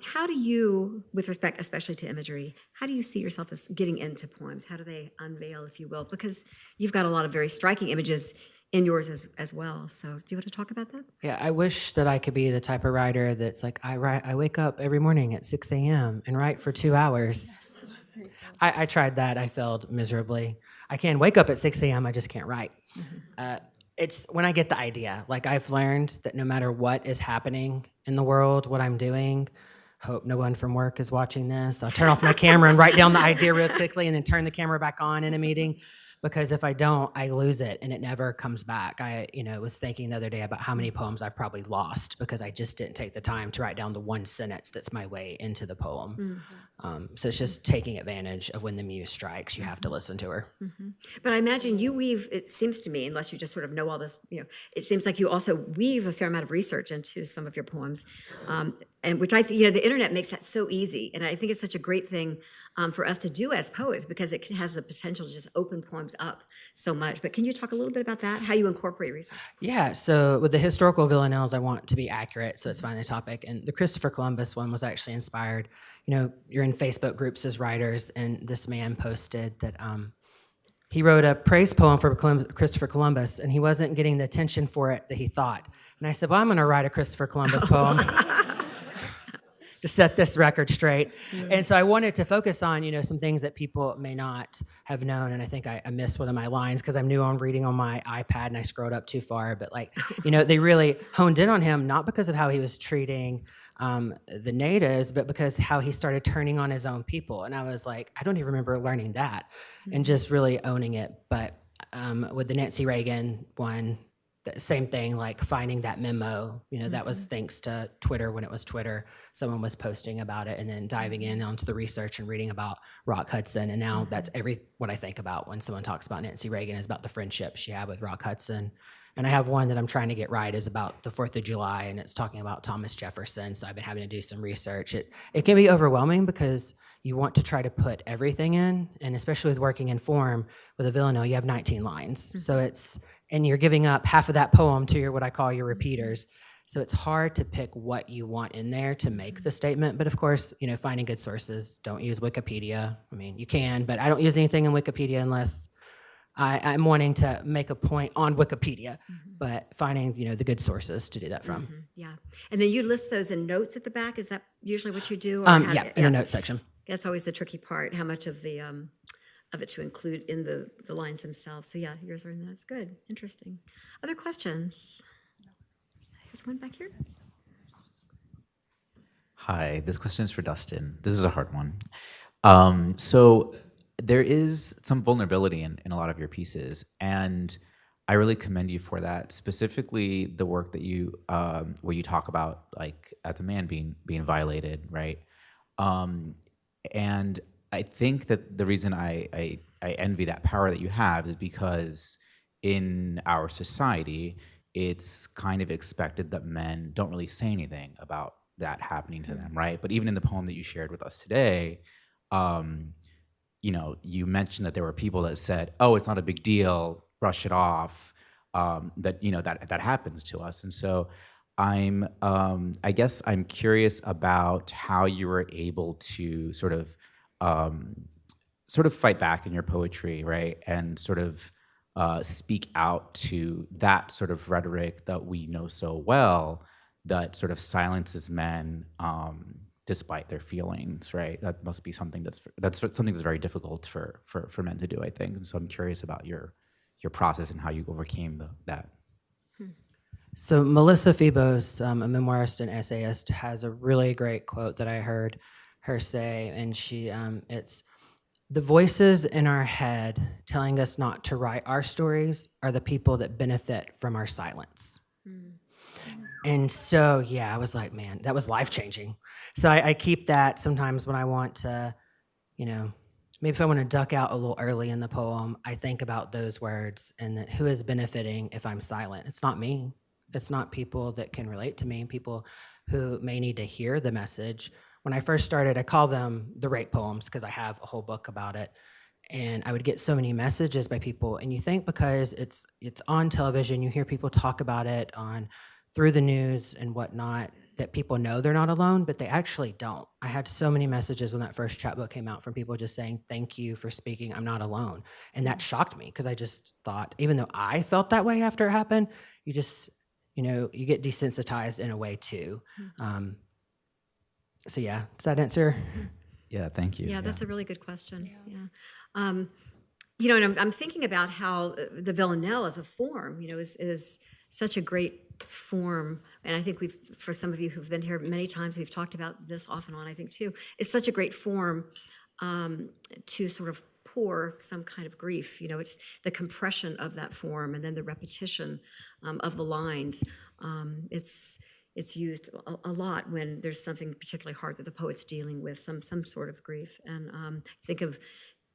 How do you, with respect especially to imagery, how do you see yourself as getting into poems? How do they unveil, if you will? Because you've got a lot of very striking images in yours as well. So do you want to talk about that? Yeah, I wish that I could be the type of writer that's like, I wake up every morning at 6 a.m. and write for 2 hours. I tried that. I failed miserably. I can wake up at 6 a.m. I just can't write. It's when I get the idea. Like, I've learned that no matter what is happening in the world, what I'm doing, hope no one from work is watching this. I'll turn off my camera and write down the idea real quickly, and then turn the camera back on in a meeting. Because if I don't, I lose it and it never comes back. I was thinking the other day about how many poems I've probably lost because I just didn't take the time to write down the one sentence that's my way into the poem. Mm-hmm. So it's just taking advantage of when the muse strikes. You have to listen to her. Mm-hmm. But I imagine you weave, it seems to me, unless you just sort of know all this, it seems like you also weave a fair amount of research into some of your poems, and which I think, the internet makes that so easy. And I think it's such a great thing for us to do as poets, because it has the potential to just open poems up so much. But can you talk a little bit about that, how you incorporate research? Yeah, so with the historical villanelles, I want to be accurate, so it's finding the topic. And the Christopher Columbus one was actually inspired. You're in Facebook groups as writers, and this man posted that he wrote a praise poem for Christopher Columbus, and he wasn't getting the attention for it that he thought. And I said, well, I'm going to write a Christopher Columbus poem. To set this record straight. Yeah. And so I wanted to focus on, some things that people may not have known. And I think I missed one of my lines because I'm new on reading on my iPad and I scrolled up too far. But they really honed in on him, not because of how he was treating the natives, but because how he started turning on his own people. And I was like, I don't even remember learning that and just really owning it. But with the Nancy Reagan one, same thing, like finding that memo, that was thanks to Twitter. When it was Twitter, someone was posting about it, and then diving in onto the research and reading about Rock Hudson. And now that's what I think about when someone talks about Nancy Reagan, is about the friendship she had with Rock Hudson. And I have one that I'm trying to get right, is about the 4th of July, and it's talking about Thomas Jefferson. So I've been having to do some research. It can be overwhelming because you want to try to put everything in, and especially with working in form, with a villanelle, you have 19 lines. So and you're giving up half of that poem to what I call your repeaters. So it's hard to pick what you want in there to make the statement. But of course, finding good sources. Don't use Wikipedia. I mean, you can, but I don't use anything in Wikipedia unless I'm wanting to make a point on Wikipedia, but finding, the good sources to do that from. Yeah. And then you list those in notes at the back. Is that usually what you do? Yeah, in a note section. That's always the tricky part, how much of the of it to include in the lines themselves. So yeah, yours are in those. Good, interesting. Other questions? There's one back here. Hi, this question is for Dustin. This is a hard one. So there is some vulnerability in a lot of your pieces, and I really commend you for that. Specifically, the work that you where you talk about, like, as a man being violated, right? And I think that the reason I envy that power that you have is because in our society, it's kind of expected that men don't really say anything about that happening to them, right? But even in the poem that you shared with us today, you mentioned that there were people that said, "Oh, it's not a big deal, brush it off." That happens to us, and so I guess I'm curious about how you were able to sort of fight back in your poetry, right, and sort of speak out to that sort of rhetoric that we know so well, that sort of silences men despite their feelings, right? That must be something that's something that's very difficult for men to do, I think. And so I'm curious about your process and how you overcame that. So Melissa Febos, a memoirist and essayist, has a really great quote that I heard her say, and it's, "The voices in our head telling us not to write our stories are the people that benefit from our silence." And so, yeah, I was like, man, that was life-changing. So I keep that sometimes when I want to, maybe if I want to duck out a little early in the poem, I think about those words and that who is benefiting if I'm silent. It's not me. It's not people that can relate to me, people who may need to hear the message. When I first started, I call them the rape poems because I have a whole book about it. And I would get so many messages by people, and you think because it's on television, you hear people talk about it through the news and whatnot, that people know they're not alone, but they actually don't. I had so many messages when that first chapbook came out from people just saying, "Thank you for speaking, I'm not alone." And that shocked me because I just thought, even though I felt that way after it happened, you just, you get desensitized in a way too. So yeah, does that answer? Yeah, thank you. Yeah, that's a really good question. Yeah. And I'm thinking about how the villanelle as a form, is such a great form. And I think for some of you who've been here many times, we've talked about this off and on, I think too. It's such a great form to sort of pour some kind of grief. It's the compression of that form and then the repetition of the lines. It's used a lot when there's something particularly hard that the poet's dealing with, some sort of grief. And think of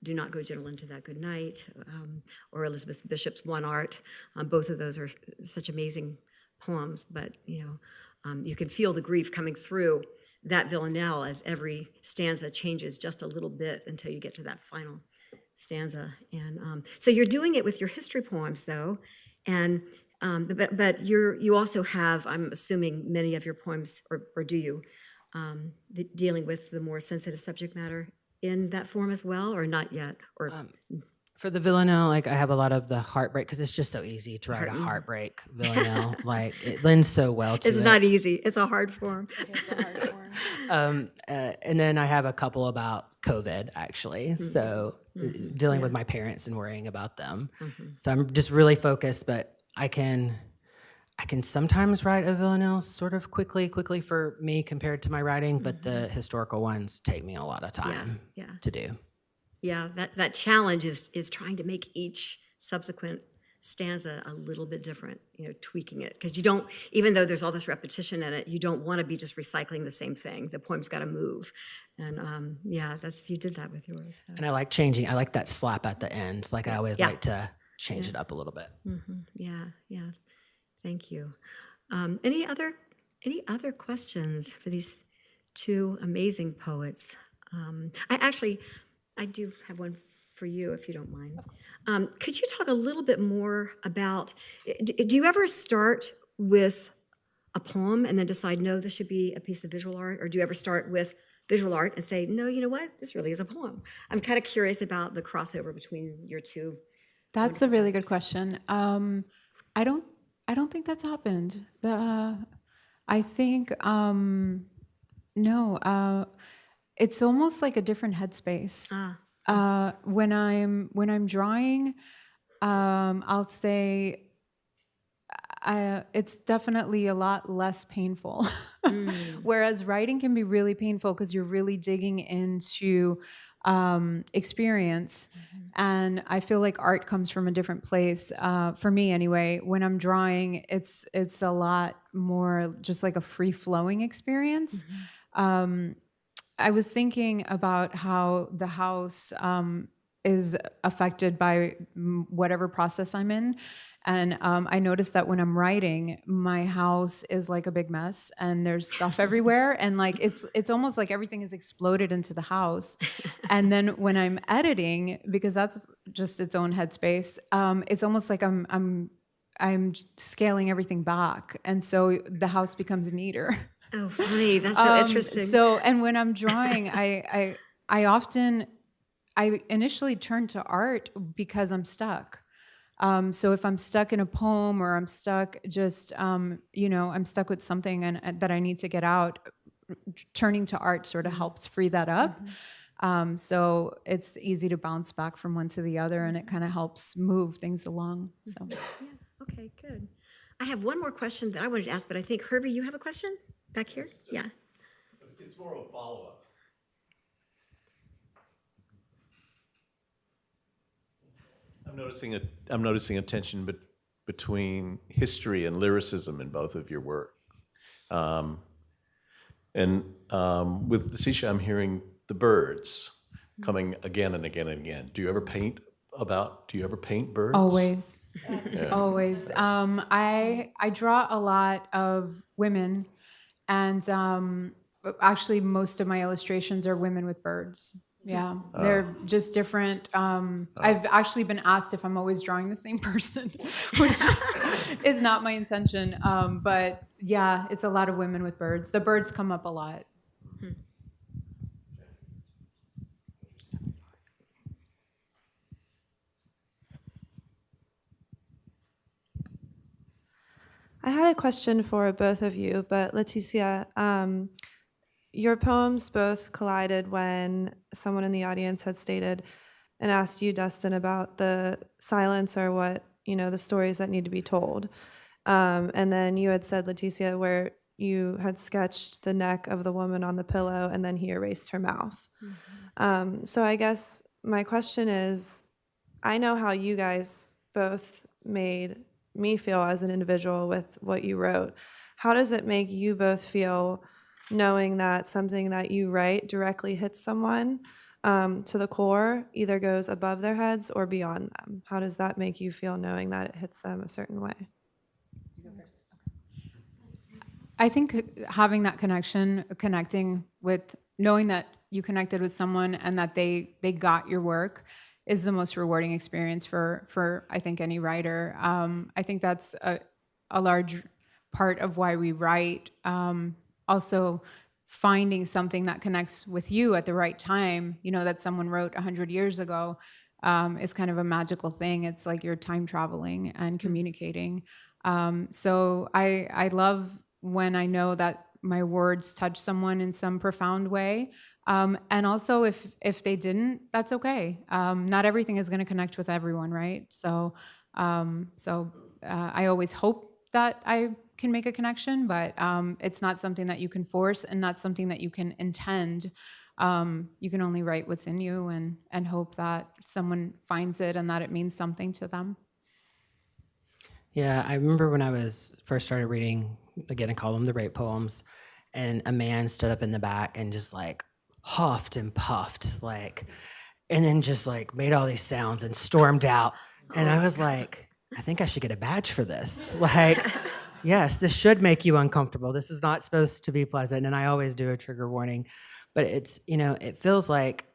"Do Not Go Gentle Into That Good Night," or Elizabeth Bishop's "One Art." Both of those are such amazing poems, but you can feel the grief coming through that villanelle as every stanza changes just a little bit until you get to that final stanza. And so you're doing it with your history poems, though, and but you also have, I'm assuming, many of your poems, or do you, dealing with the more sensitive subject matter in that form as well, or not yet? Or for the villanelle, I have a lot of the heartbreak, because it's just so easy to write a heartbreak villanelle. It lends so well to it. It's not easy. It's a hard form. It is a hard form. And then I have a couple about COVID, actually. So dealing with my parents and worrying about them. So I'm just really focused, but I can sometimes write a villanelle sort of quickly for me compared to my writing, but the historical ones take me a lot of time to do. Yeah, that challenge is trying to make each subsequent stanza a little bit different, tweaking it. Because you don't, even though there's all this repetition in it, you don't want to be just recycling the same thing. The poem's got to move. And you did that with yours. So. And I like changing. I like that slap at the end. Like I always like to change it up a little bit. Mm-hmm. Yeah. Thank you. Any other questions for these two amazing poets? I do have one for you, if you don't mind. Could you talk a little bit more about, do you ever start with a poem and then decide, no, this should be a piece of visual art? Or do you ever start with visual art and say, no, you know what, this really is a poem? I'm kind of curious about the crossover between your two. That's a really good question. I don't think that's happened. I think no. It's almost like a different headspace. When I'm drawing, I'll say it's definitely a lot less painful. Whereas writing can be really painful because you're really digging into experience. And I feel like art comes from a different place. For me anyway, when I'm drawing, it's a lot more just like a free-flowing experience. I was thinking about how the house is affected by whatever process I'm in. And I noticed that when I'm writing, my house is like a big mess and there's stuff everywhere. And like, it's almost like everything is exploded into the house. And then when I'm editing, because that's just its own headspace, it's almost like I'm scaling everything back. And so the house becomes neater. Oh, funny. That's so interesting. And when I'm drawing, I initially turn to art because I'm stuck. So if I'm stuck in a poem or I'm stuck just, I'm stuck with something and that I need to get out, turning to art sort of helps free that up. So it's easy to bounce back from one to the other and it kind of helps move things along. So. Yeah, okay, good. I have one more question that I wanted to ask, but I think, Hervey, you have a question back here? Yeah. It's more of a follow-up. I'm noticing a tension between history and lyricism in both of your work. And with Leticia, I'm hearing the birds coming again and again and again. Do you ever paint birds? Always. Always. I draw a lot of women, and actually most of my illustrations are women with birds. Yeah, they're just different. I've actually been asked if I'm always drawing the same person, which is not my intention. But yeah, it's a lot of women with birds. The birds come up a lot. I had a question for both of you, but Leticia, your poems both collided when someone in the audience had stated and asked you, Dustin, about the silence or what, the stories that need to be told. And then you had said, Leticia, where you had sketched the neck of the woman on the pillow and then he erased her mouth. So I guess my question is, I know how you guys both made me feel as an individual with what you wrote. How does it make you both feel knowing that something that you write directly hits someone to the core, either goes above their heads or beyond them? How does that make you feel knowing that it hits them a certain way? I think having that connecting with, knowing that you connected with someone and that they got your work is the most rewarding experience for I think any writer. I think that's a large part of why we write. Also, finding something that connects with you at the right time, that someone wrote 100 years ago, is kind of a magical thing. It's like you're time traveling and communicating. So I love when I know that my words touch someone in some profound way. And also if they didn't, that's okay. Not everything is going to connect with everyone, right? So I always hope that I can make a connection, but it's not something that you can force and not something that you can intend. You can only write what's in you and hope that someone finds it and that it means something to them. Yeah, I remember when I was first started reading, again, I call them the rape poems, and a man stood up in the back and just like huffed and puffed, like, and then just like made all these sounds and stormed out. And I was like, I think I should get a badge for this. Like, yes, this should make you uncomfortable. This is not supposed to be pleasant. And I always do a trigger warning, but it's, it feels like,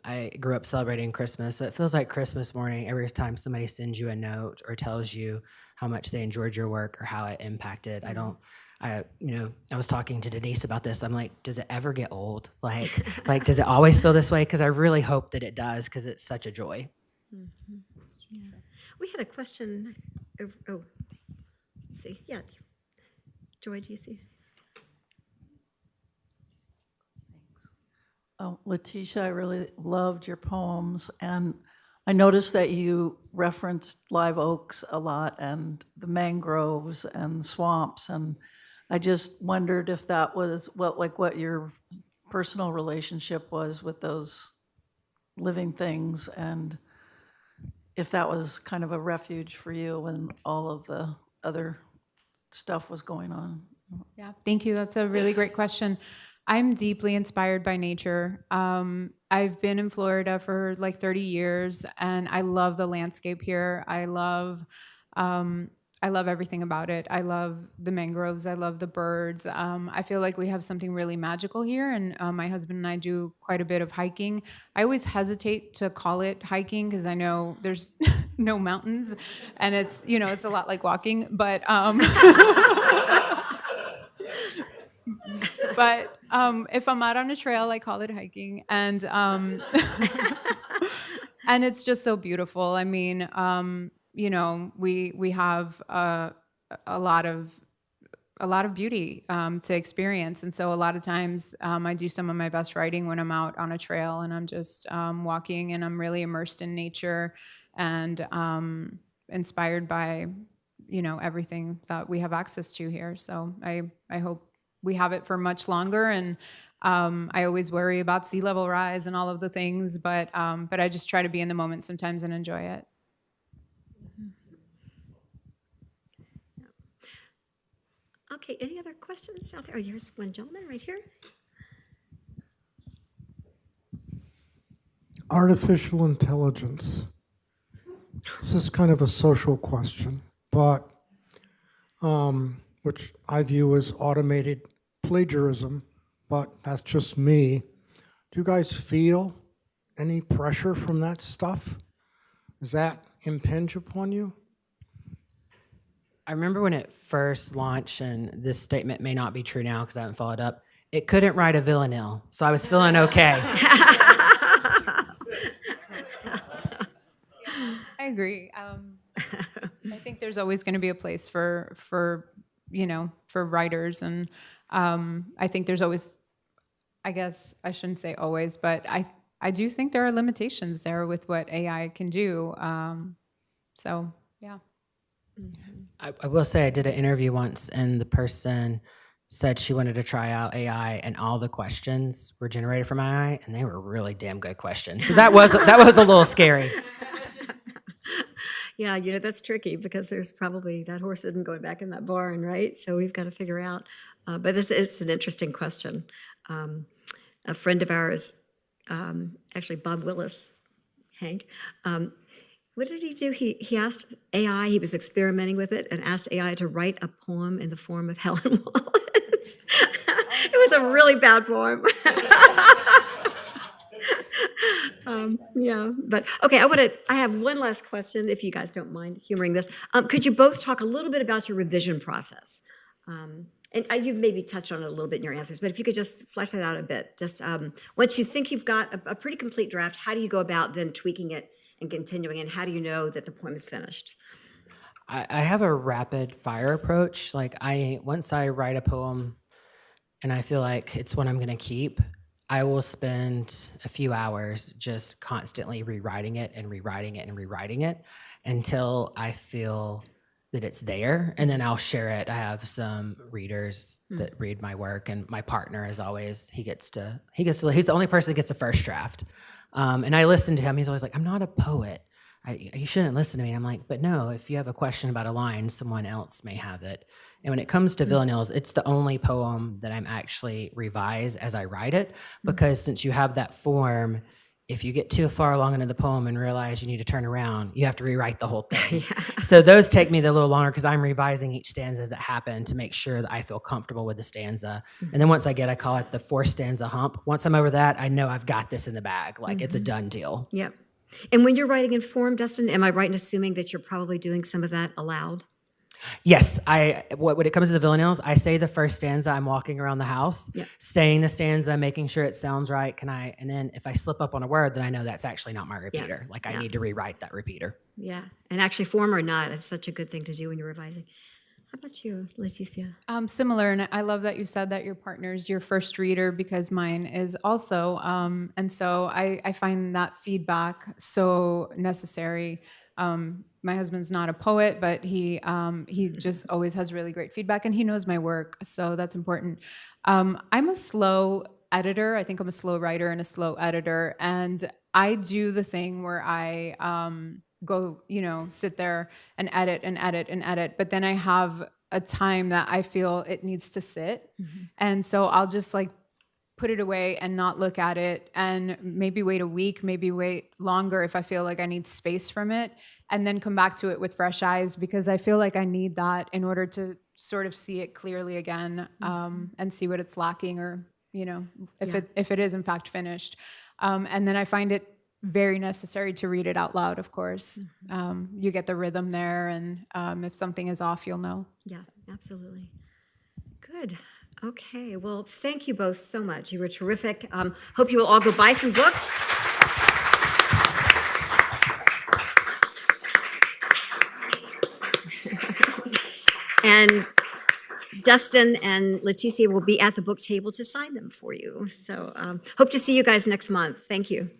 I grew up celebrating Christmas, so it feels like Christmas morning every time somebody sends you a note or tells you how much they enjoyed your work or how it impacted. I was talking to Denise about this. I'm like, does it ever get old? Like, does it always feel this way? Because I really hope that it does, because it's such a joy. Mm-hmm. Yeah. We had a question. Let's see. Yeah. Joy, do you see? Oh, Leticia, I really loved your poems, and I noticed that you referenced live oaks a lot and the mangroves and swamps, and I just wondered if that was what your personal relationship was with those living things, and if that was kind of a refuge for you when all of the other stuff was going on. Yeah, thank you. That's a really great question. I'm deeply inspired by nature. I've been in Florida for like 30 years, and I love the landscape here. I love everything about it. I love the mangroves. I love the birds. I feel like we have something really magical here, and my husband and I do quite a bit of hiking. I always hesitate to call it hiking because I know there's no mountains, and it's a lot like walking, but but if I'm out on a trail, I call it hiking, and and it's just so beautiful. I mean, we have a lot of beauty to experience, and so a lot of times I do some of my best writing when I'm out on a trail and I'm just walking, and I'm really immersed in nature and inspired by everything that we have access to here. So I hope we have it for much longer, and I always worry about sea level rise and all of the things, but I just try to be in the moment sometimes and enjoy it. Okay, any other questions out there? Oh, here's one gentleman right here. Artificial intelligence. This is kind of a social question, but which I view as automated plagiarism, but that's just me. Do you guys feel any pressure from that stuff? Does that impinge upon you? I remember when it first launched, and this statement may not be true now because I haven't followed up, it couldn't write a villanelle, so I was feeling okay. I agree. I think there's always going to be a place for writers, and I think there's always, I guess I shouldn't say always, but I do think there are limitations there with what AI can do. So yeah. I will say I did an interview once, and the person said she wanted to try out AI, and all the questions were generated from AI, and they were really damn good questions. So that was a little scary. Yeah, that's tricky because there's probably that horse isn't going back in that barn, right? So we've got to figure out. But it's an interesting question. A friend of ours, actually Bob Willis, Hank, what did he do? He asked AI, he was experimenting with it, and asked AI to write a poem in the form of Helen Wallace. It was a really bad poem. Yeah, but okay, I have one last question, if you guys don't mind humoring this. Could you both talk a little bit about your revision process? And you've maybe touched on it a little bit in your answers, but if you could just flesh that out a bit. Just once you think you've got a pretty complete draft, how do you go about then tweaking it and continuing, and how do you know that the poem is finished? I have a rapid fire approach. Like once I write a poem and I feel like it's one I'm going to keep, I will spend a few hours just constantly rewriting it and rewriting it and rewriting it until I feel that it's there, and then I'll share it. I have some readers that read my work, and my partner is always, he's the only person that gets the first draft. And I listen to him. He's always like, I'm not a poet. you shouldn't listen to me. And I'm like, but no, if you have a question about a line, someone else may have it. And when it comes to villanelles, it's the only poem that I'm actually revise as I write it, because since you have that form, if you get too far along into the poem and realize you need to turn around, you have to rewrite the whole thing. So those take me a little longer because I'm revising each stanza as it happened to make sure that I feel comfortable with the stanza. And then once I call it the 4-stanza hump. Once I'm over that, I know I've got this in the bag. Like it's a done deal. Yep. And when you're writing in form, Dustin, am I right in assuming that you're probably doing some of that aloud? Yes, when it comes to the villanelles, I say the first stanza, I'm walking around the house, saying the stanza, making sure it sounds right. And then if I slip up on a word, then I know that's actually not my repeater. Like I need to rewrite that repeater. Yeah, and actually form or not, it's such a good thing to do when you're revising. How about you, Leticia? Similar, and I love that you said that your partner's your first reader because mine is also, and so I find that feedback so necessary. My husband's not a poet, but he just always has really great feedback, and he knows my work, so that's important. I'm a slow editor. I think I'm a slow writer and a slow editor, and I do the thing where I go, sit there and edit and edit and edit, but then I have a time that I feel it needs to sit, and so I'll just put it away and not look at it, and maybe wait a week, maybe wait longer if I feel like I need space from it, and then come back to it with fresh eyes, because I feel like I need that in order to sort of see it clearly again, and see what it's lacking, or if it is in fact finished. And then I find it very necessary to read it out loud, of course. You get the rhythm there, and if something is off, you'll know. Yeah, absolutely. Good. Okay, well, thank you both so much. You were terrific. Hope you will all go buy some books. And Dustin and Leticia will be at the book table to sign them for you. So hope to see you guys next month. Thank you.